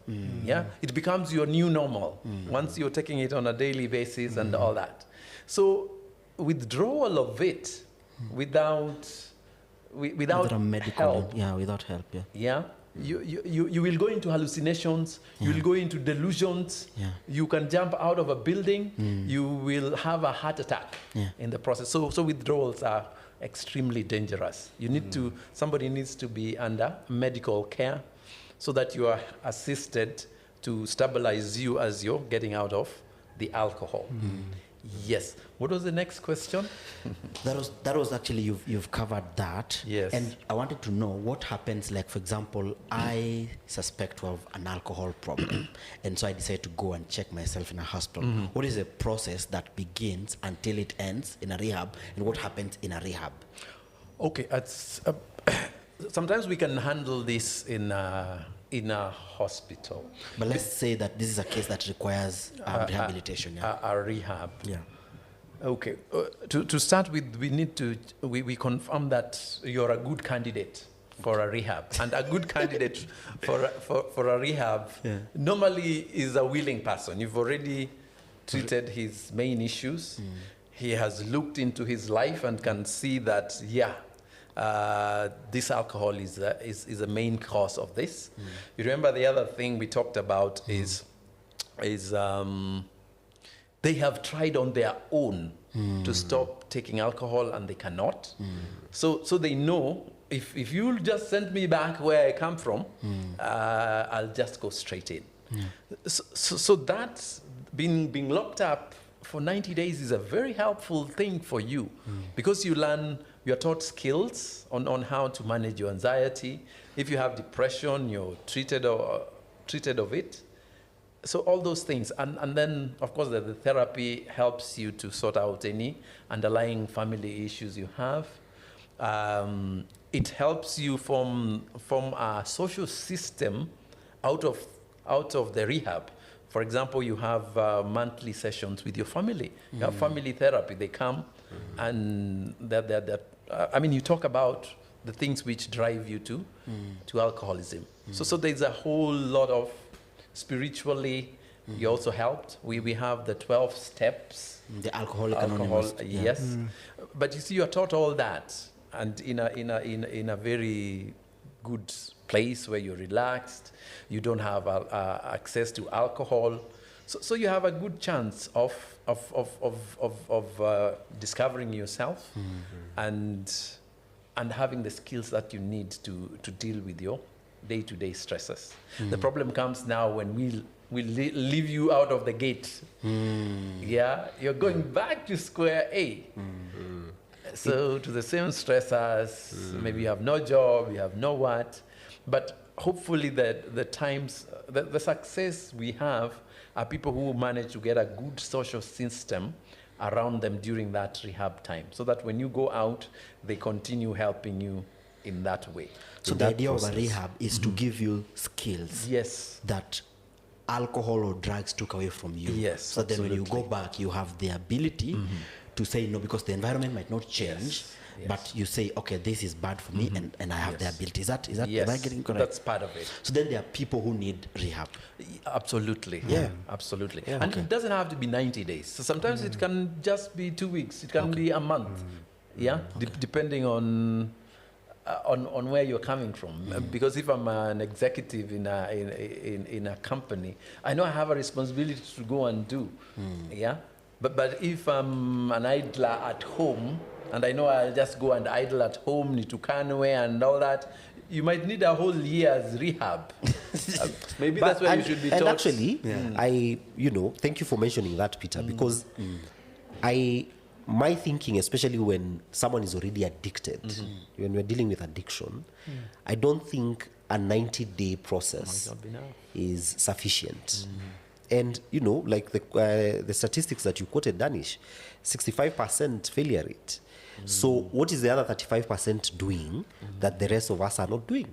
Yeah, it becomes your new normal once you're taking it on a daily basis and all that. So withdrawal of it without a medical help. Without help. You will go into hallucinations, you will go into delusions, you can jump out of a building, you will have a heart attack in the process. So withdrawals are extremely dangerous. Somebody needs to be under medical care so that you are assisted to stabilize you as you're getting out of the alcohol. Yes. What was the next question? That was actually, you've covered that. Yes. And I wanted to know what happens, like, for example, I suspect to have an alcohol problem, and so I decide to go and check myself in a hospital. What is the process that begins until it ends in a rehab, and what happens in a rehab? Okay, sometimes we can handle this in a hospital. But let's say that this is a case that requires rehabilitation. A rehab. Yeah. Okay. To start with, we confirm that you're a good candidate for a rehab, and a good candidate for a rehab normally is a willing person. You've already treated his main issues. He has looked into his life and can see that this alcohol is a main cause of this. You remember the other thing we talked about is they have tried on their own to stop taking alcohol and they cannot. So they know if you'll just send me back where I come from, I'll just go straight in. So that's being locked up for 90 days is a very helpful thing for you because you learn You're taught skills on how to manage your anxiety. If you have depression, you're treated of it. So all those things. And then, of course, the therapy helps you to sort out any underlying family issues you have. It helps you from a social system out of the rehab. For example, you have monthly sessions with your family. You have family therapy. They come and you talk about the things which drive you to alcoholism. So there's a whole lot of spiritually, you also helped. We have the 12 steps. The Alcoholic Anonymous. Yes. But you see, you're taught all that, and in a very good place where you're relaxed. You don't have access to alcohol, so you have a good chance of discovering yourself and having the skills that you need to deal with your day-to-day stresses. The problem comes now when we leave you out of the gate. Yeah, you're going back to square A. So to the same stressors, maybe you have no job, you have no what, but hopefully the success we have are people who manage to get a good social system around them during that rehab time, so that when you go out, they continue helping you in that way. So the idea of a rehab is to give you skills that alcohol or drugs took away from you. Yes, so then when you go back, you have the ability to say no, because the environment might not change, but you say, okay, this is bad for me, and I have the ability. Is that am I getting correct? That's part of it. So then there are people who need rehab. Absolutely. Yeah. Absolutely. Yeah. And it doesn't have to be 90 days. So sometimes it can just be 2 weeks. It can be a month. Yeah. Depending on where you're coming from. Because if I'm an executive in a company, I know I have a responsibility to go and do. Yeah. But if I'm an idler at home, and I know I'll just go and idle at home, Nitukanwe and all that, you might need a whole year's rehab. Maybe that's where you should be taught. And actually, thank you for mentioning that, Peter, because my thinking, especially when someone is already addicted, when we're dealing with addiction, I don't think a 90-day process is sufficient. And, like the statistics that you quoted, Danish, 65% failure rate. So what is the other 35% doing that the rest of us are not doing?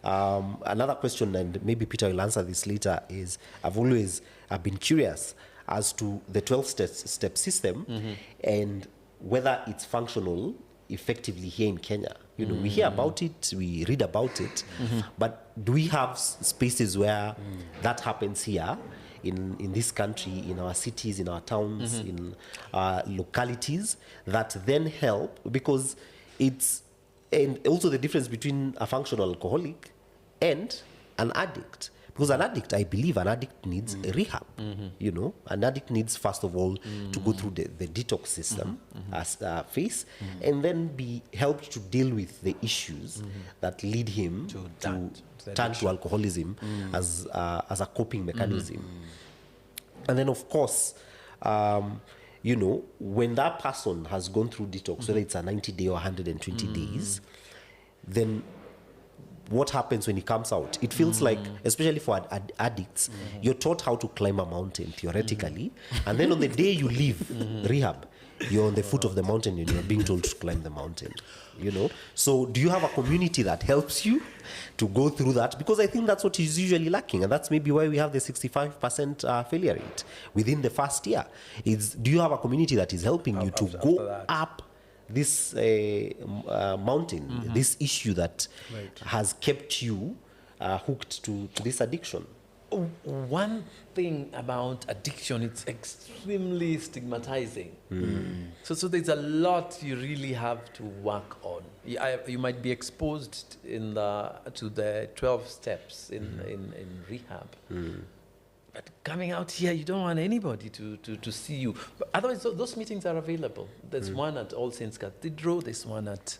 Another question, and maybe Peter will answer this later, is I've been curious as to the 12-step system and whether it's functional effectively here in Kenya. We hear about it, we read about it, but do we have spaces where that happens here in this country, in our cities, in our towns, in our localities, that then help? Because and also the difference between a functional alcoholic and an addict. Because an addict, I believe an addict needs a rehab. An addict needs, first of all, to go through the detox system as a phase, and then be helped to deal with the issues that lead him to turn to alcoholism as a coping mechanism. And then, of course, when that person has gone through detox, whether it's a 90-day or 120 days, then what happens when he comes out? It feels like, especially for addicts, you're taught how to climb a mountain theoretically, and then on the day you leave rehab, you're on the foot of the mountain and you're being told to climb the mountain. So do you have a community that helps you to go through that? Because I think that's what is usually lacking, and that's maybe why we have the 65% failure rate within the first year. Do you have a community that is helping you to go up this mountain, this issue that has kept you hooked to this addiction? One thing about addiction, it's extremely stigmatizing. So there's a lot you really have to work on. You might be exposed to the 12 steps in rehab. But coming out here, you don't want anybody to see you. But otherwise, those meetings are available. There's one at All Saints Cathedral. There's one at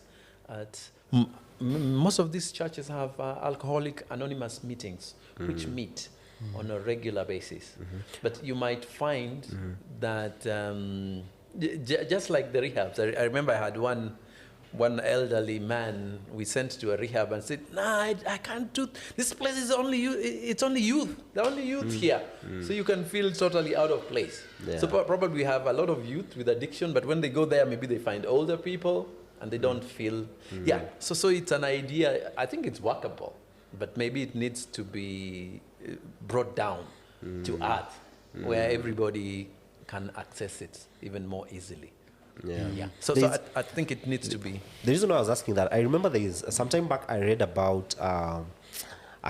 most of these churches have Alcoholic Anonymous meetings, which meet on a regular basis. But you might find that Just like the rehabs. I remember I had one elderly man we sent to a rehab and said, "Nah, I can't do this place is only you. It's only youth. The only youth here, so you can feel totally out of place." Yeah. So probably we have a lot of youth with addiction, but when they go there, maybe they find older people and they don't feel. Yeah. So it's an idea. I think it's workable, but maybe it needs to be brought down to earth, where everybody can access it even more easily. Yeah. So I think it needs to be. The reason why I was asking that, I remember there is some time back I read about a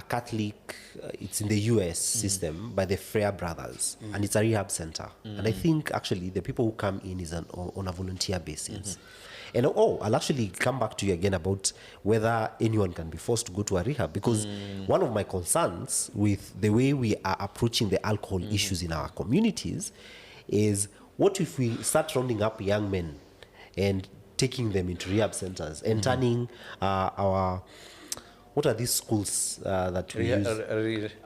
Catholic, it's in the US system by the Freya Brothers, and it's a rehab center. And I think actually the people who come in is on a volunteer basis. And I'll actually come back to you again about whether anyone can be forced to go to a rehab, because one of my concerns with the way we are approaching the alcohol issues in our communities is, what if we start rounding up young men and taking them into rehab centers and turning our, what are these schools that we use?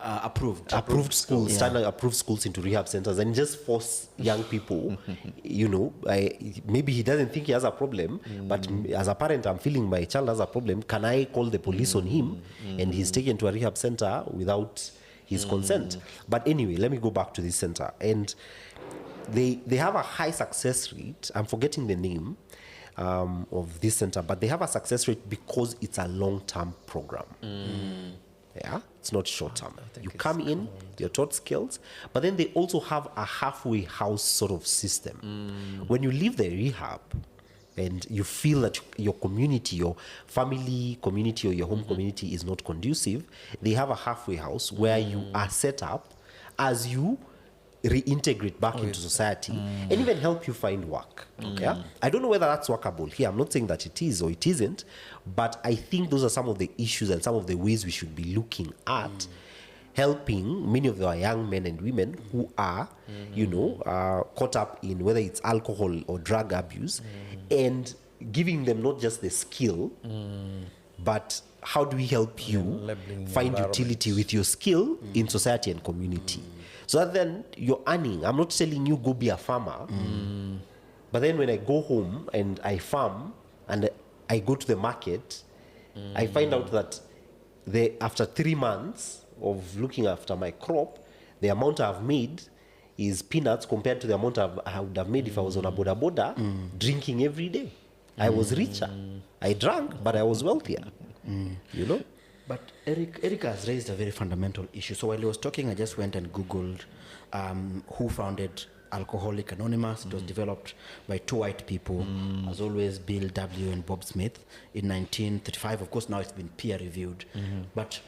Approved schools, turning approved schools into rehab centers, and just force young people, maybe he doesn't think he has a problem, but as a parent, I'm feeling my child has a problem. Can I call the police on him? And he's taken to a rehab center without his consent. But anyway, let me go back to this center. And they have a high success rate. I'm forgetting the name of this center, but they have a success rate because it's a long-term program. Yeah, it's not short-term. You come in, you're taught skills, but then they also have a halfway house sort of system. When you leave the rehab and you feel that your community, your family community or your home community is not conducive, they have a halfway house where you are set up as you reintegrate back into society and even help you find work. Yeah? I don't know whether that's workable here. I'm not saying that it is or it isn't, but I think those are some of the issues and some of the ways we should be looking at helping many of our young men and women who are, caught up in whether it's alcohol or drug abuse, and giving them not just the skill, but how do we help you find utility with your skill in society and community? So that then you're earning. I'm not telling you go be a farmer, but then when I go home and I farm and I go to the market, I find out that after 3 months of looking after my crop, the amount I've made is peanuts compared to the amount I would have made if I was on a boda boda drinking every day. I was richer. I drank, but I was wealthier. But Eric has raised a very fundamental issue. So while he was talking, I just went and Googled who founded Alcoholic Anonymous. It was developed by two white people, as always, Bill W. and Bob Smith, in 1935. Of course, now it's been peer-reviewed. But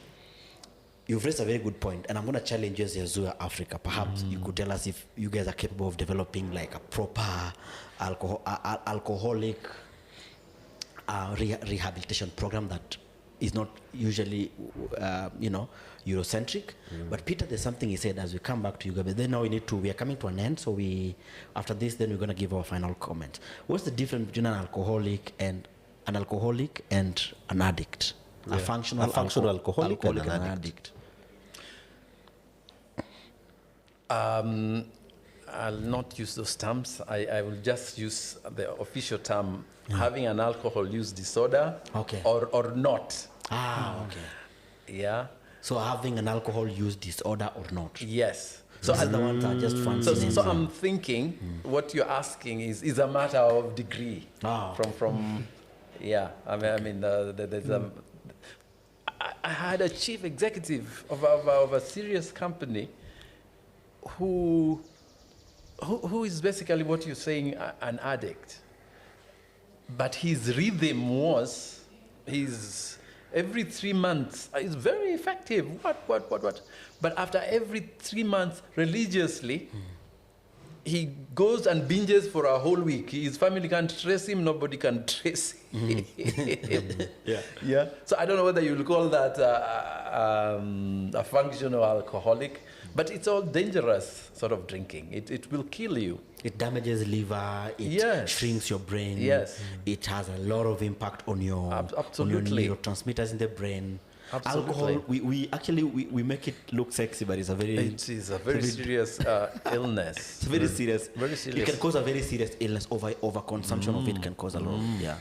you've raised a very good point, and I'm going to challenge you as Yazua Africa. Perhaps you could tell us if you guys are capable of developing like a proper alcoholic rehabilitation program that is not usually, Eurocentric. But Peter, there's something he said as we come back to you, but then now we are coming to an end, so after this, then we're going to give our final comment. What's the difference between an alcoholic and an addict? A functional alcoholic and an addict. I'll not use those terms. I will just use the official term, having an alcohol use disorder or not. Okay. Yeah. So having an alcohol use disorder or not? Yes. So other ones are just fancy. So I'm thinking what you're asking is a matter of degree. From yeah. I mean there's I had a chief executive of a serious company who is basically what you're saying, an addict. But his rhythm was, every 3 months, it's very effective, what. But after every 3 months, religiously, he goes and binges for a whole week. His family can't trace him, nobody can trace him. Yeah. So I don't know whether you'll call that a functional alcoholic, but it's all dangerous sort of drinking. It will kill you. It damages liver, it shrinks your brain. Yes. It has a lot of impact on your Absolutely. neurotransmitters in the brain. Alcohol, we actually we make it look sexy, but it's a very It is a very serious illness. it's very serious. Very serious. It can cause a very serious illness. Over consumption of it can cause a lot. Yeah.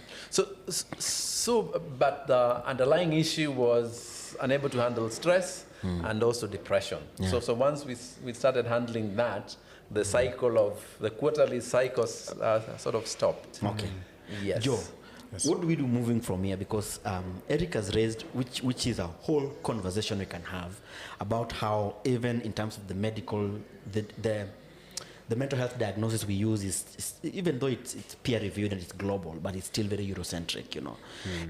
But the underlying issue was unable to handle stress and also depression. Yeah. So once we started handling that, the cycle of the quarterly cycles sort of stopped. Okay. Yes. Joe, what do we do moving from here? Because Eric has raised, which is a whole conversation we can have about how even in terms of the medical, the mental health diagnosis we use is even though it's peer reviewed and it's global, but it's still very Eurocentric, you know.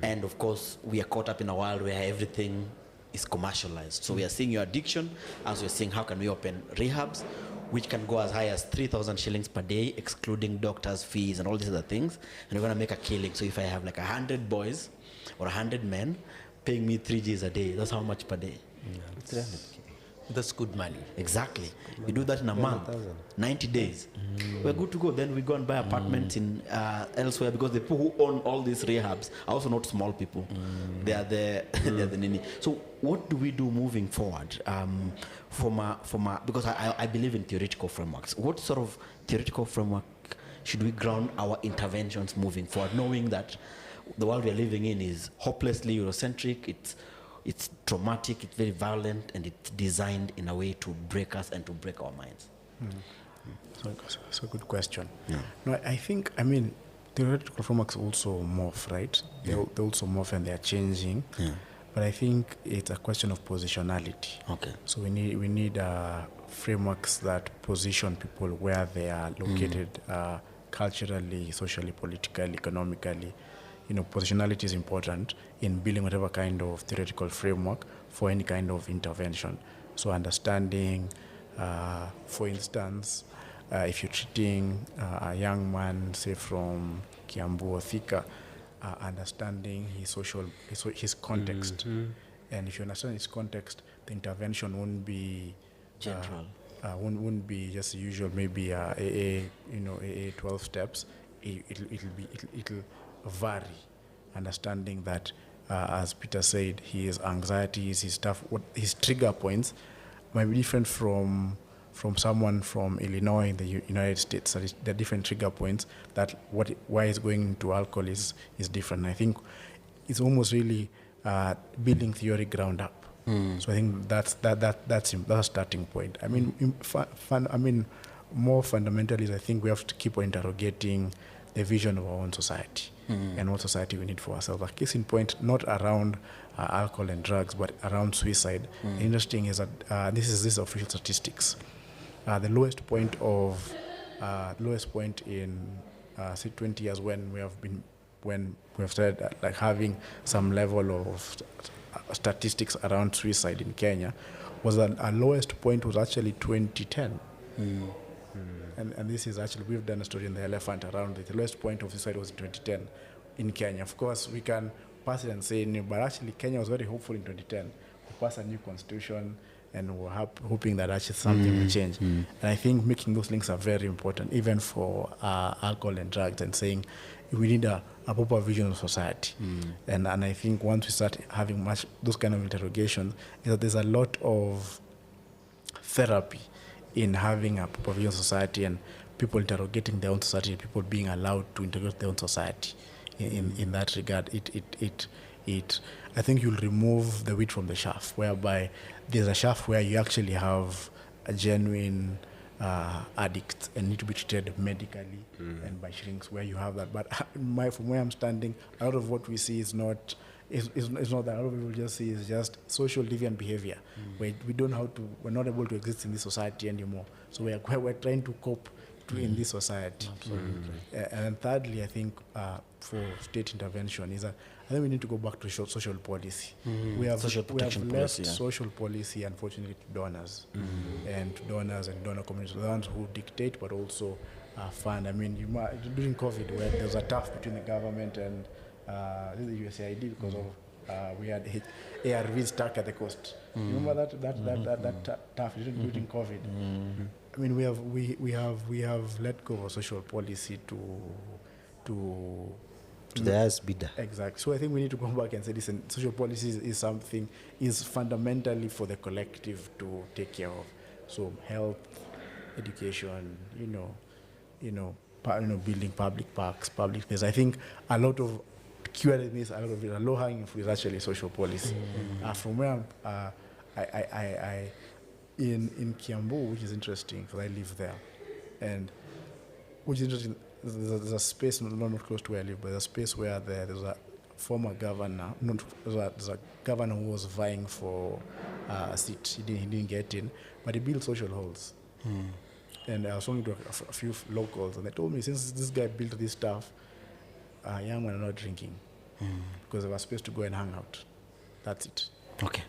And of course, we are caught up in a world where everything is commercialized. So we are seeing your addiction, as we're seeing how can we open rehabs, which can go as high as 3,000 shillings per day, excluding doctors' fees and all these other things. And we're gonna make a killing. So if I have like 100 boys or 100 men paying me 3 Gs a day, that's how much per day? That's good money. Exactly. You do that in a month, 90 days. We're good to go. Then we go and buy apartments in elsewhere, because the people who own all these rehabs are also not small people. They are they're the nini. So what do we do moving forward? Because I believe in theoretical frameworks. What sort of theoretical framework should we ground our interventions moving forward, knowing that the world we're living in is hopelessly Eurocentric, it's traumatic, it's very violent, and it's designed in a way to break us and to break our minds? So it's a good question. Yeah. No, I think, I mean, theoretical frameworks also morph, right? They also morph and they are changing. Yeah. But I think it's a question of positionality. Okay. So we need frameworks that position people where they are located culturally, socially, politically, economically. You know, positionality is important in building whatever kind of theoretical framework for any kind of intervention. So understanding, for instance, if you're treating a young man, say from Kiambu or Thika, understanding his context. And if you understand his context, the intervention won't be General. Won't be just usual, maybe AA 12 steps. It'll vary, understanding that, as Peter said, his anxieties, his stuff, what his trigger points might be different from someone from Illinois in the United States. So there are different trigger points that why he's going to alcohol is different. I think it's almost really building theory ground up. So I think that's a starting point. I mean, more fundamentally, I think we have to keep on interrogating the vision of our own society and what society we need for ourselves. A case in point, not around alcohol and drugs, but around suicide. Interesting is that this is official statistics. The lowest point in say 20 years when we have started like having some level of statistics around suicide in Kenya, was that our lowest point was actually 2010. And this is actually, we've done a story in The Elephant around it. The lowest point of suicide was in 2010 in Kenya. Of course, we can pass it and say, no, but actually Kenya was very hopeful in 2010. We passed a new constitution and we're hoping that actually something will change. And I think making those links are very important, even for alcohol and drugs, and saying we need a proper vision of society. And I think once we start having those kind of interrogations, is that there's a lot of therapy in having a proper vision of society and people interrogating their own society, people being allowed to integrate their own society. In that regard, I think you'll remove the wheat from the chaff, whereby there's a chaff where you actually have a genuine addict and need to be treated medically and by shrinks where you have that. But from where I'm standing, a lot of what we see is not that. A lot of people just see is just social deviant behavior, where we're not able to exist in this society anymore. So we're trying to cope in this society. And thirdly, I think for state intervention is that I think we need to go back to social policy. We have left social policy, unfortunately, to donors and donor communities, the ones who dictate but also fund. I mean, during COVID, where there was a tough between the government and the USAID because of we had ARVs stuck at the coast. Remember that tough during COVID. I mean, we have let go of social policy to to the highest bidder. Exactly. So I think we need to go back and say, listen, social policy is fundamentally for the collective to take care of. So health, education, building public parks, public space. I think a lot of QLMs, a lot of it, low-hanging fruit is actually social policy. From where I in Kiambu, which is interesting because I live there, and which is interesting. There's a space not close to where I live, but there's a space where there's a former governor. There's a governor who was vying for a seat. He didn't get in, but he built social halls. And I was talking to a few locals, and they told me since this guy built this stuff, young men are not drinking because they were supposed to go and hang out. That's it. Okay.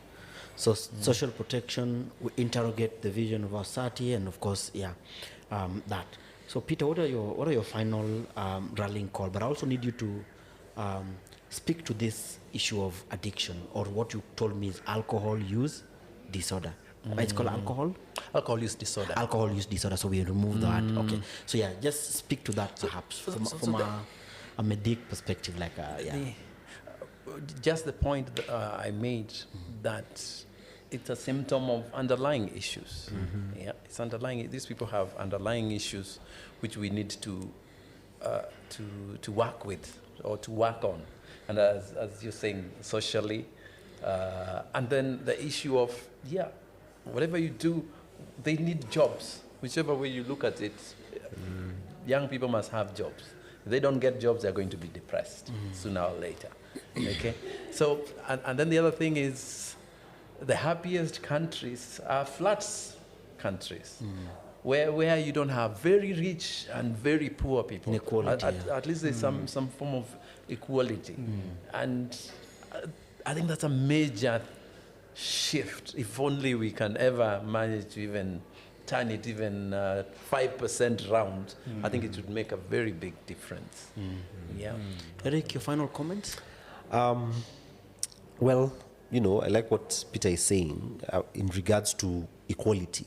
So social protection, we interrogate the vision of our society, and of course, that. So Peter, what are your final rallying call? But I also need you to speak to this issue of addiction, or what you told me is alcohol use disorder. It's called alcohol? Alcohol use disorder. Alcohol use disorder, so we remove that. Okay. So just speak to that perhaps from a medic perspective, Just the point that I made, that it's a symptom of underlying issues. Yeah, it's underlying. These people have underlying issues which we need to work with or to work on, and as you're saying, socially, and then the issue of whatever you do, they need jobs. Whichever way you look at it, young people must have jobs. If they don't get jobs, they're going to be depressed sooner or later. Okay, so and then the other thing is, the happiest countries are flats countries, where you don't have very rich and very poor people. Inequality. At least there's some form of equality, and I think that's a major shift. If only we can ever manage to even turn it even 5% round, I think it would make a very big difference. Yeah. Eric, your final comments? Well, I like what Peter is saying in regards to equality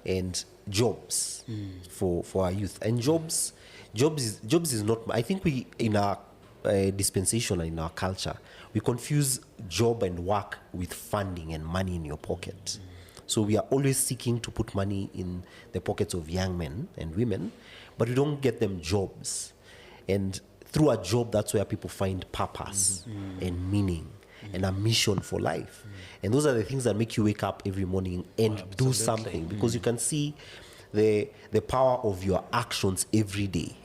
and jobs for our youth. And jobs is not. I think we in our dispensation and in our culture, we confuse job and work with funding and money in your pocket. So we are always seeking to put money in the pockets of young men and women, but we don't get them jobs. And through a job, that's where people find purpose and meaning and a mission for life. And those are the things that make you wake up every morning and do something, because you can see the power of your actions every day,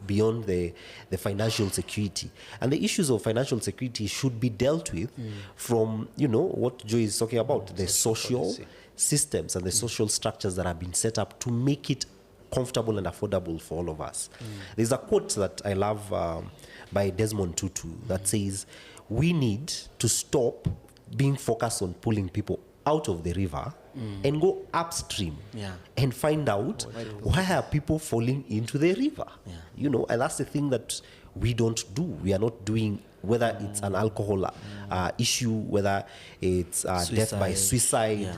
beyond the financial security. And the issues of financial security should be dealt with from, what Joy is talking about, the social systems and the social structures that have been set up to make it comfortable and affordable for all of us. There's a quote that I love by Desmond Tutu that says, we need to stop being focused on pulling people out of the river and go upstream and find out why are people falling into the river. And that's the thing that we don't do. We are not doing, whether it's an alcohol issue, whether it's death by suicide,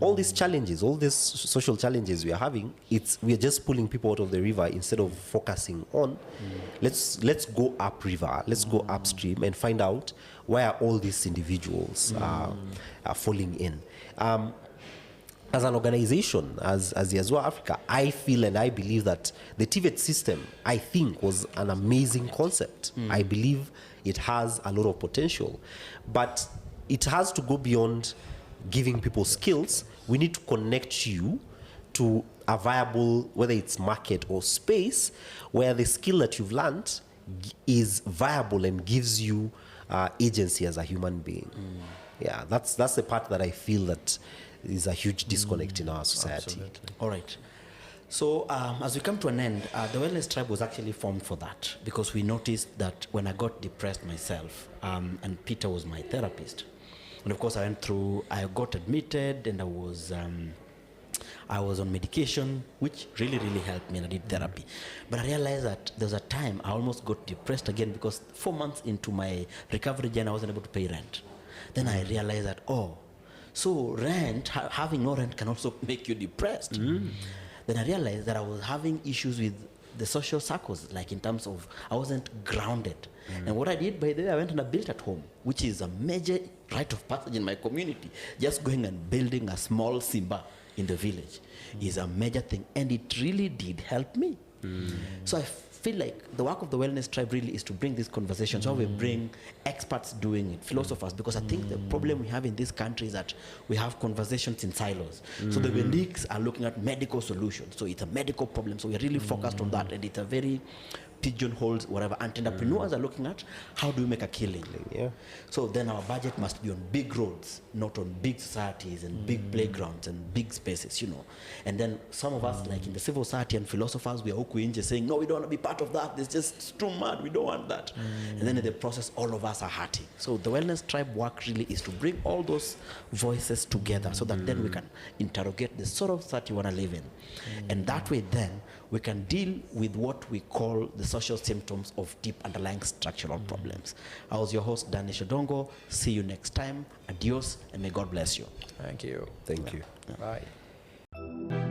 all these challenges, all these social challenges we are having, we are just pulling people out of the river instead of focusing on, let's go upriver, let's go upstream and find out why are all these individuals are falling in. As an organization, as Yazua Africa, I feel and I believe that the TVET system, I think, was an amazing concept. I believe it has a lot of potential, but it has to go beyond giving people skills. We need to connect you to a viable, whether it's market or space, where the skill that you've learned is viable and gives you agency as a human being. That's the part that I feel that is a huge disconnect in our society. Absolutely. All right. So as we come to an end, the Wellness Tribe was actually formed for that, because we noticed that when I got depressed myself, and Peter was my therapist, and of course I got admitted, and I was on medication, which really, really helped me, and I did therapy. But I realized that there was a time I almost got depressed again, because 4 months into my recovery journey, I wasn't able to pay rent. Then I realized that, so rent, having no rent can also make you depressed. Then I realized that I was having issues with the social circles, like in terms of I wasn't grounded. And what I did, by the way, I went and I built at home, which is a major rite of passage in my community. Just going and building a small Simba in the village is a major thing, and it really did help me. So I feel like the work of the Wellness Tribe really is to bring these conversations, how we bring experts doing it, philosophers, because I think the problem we have in this country is that we have conversations in silos. So the medics are looking at medical solutions, so it's a medical problem, so we're really focused on that, and it's a very pigeonholes, whatever. Entrepreneurs are looking at how do we make a killing. Yeah. So then our budget must be on big roads, not on big societies and big playgrounds and big spaces, you know. And then some of us, like in the civil society and philosophers, we are huku saying, no, we don't want to be part of that. It's just too mad. We don't want that. And then in the process, all of us are hurting. So the Wellness Tribe work really is to bring all those voices together so that then we can interrogate the sort of society we want to live in. And that way then we can deal with what we call the social symptoms of deep underlying structural problems. I was your host, Danish Odongo. See you next time. Adios, and may God bless you. Thank you. Thank you. Bye.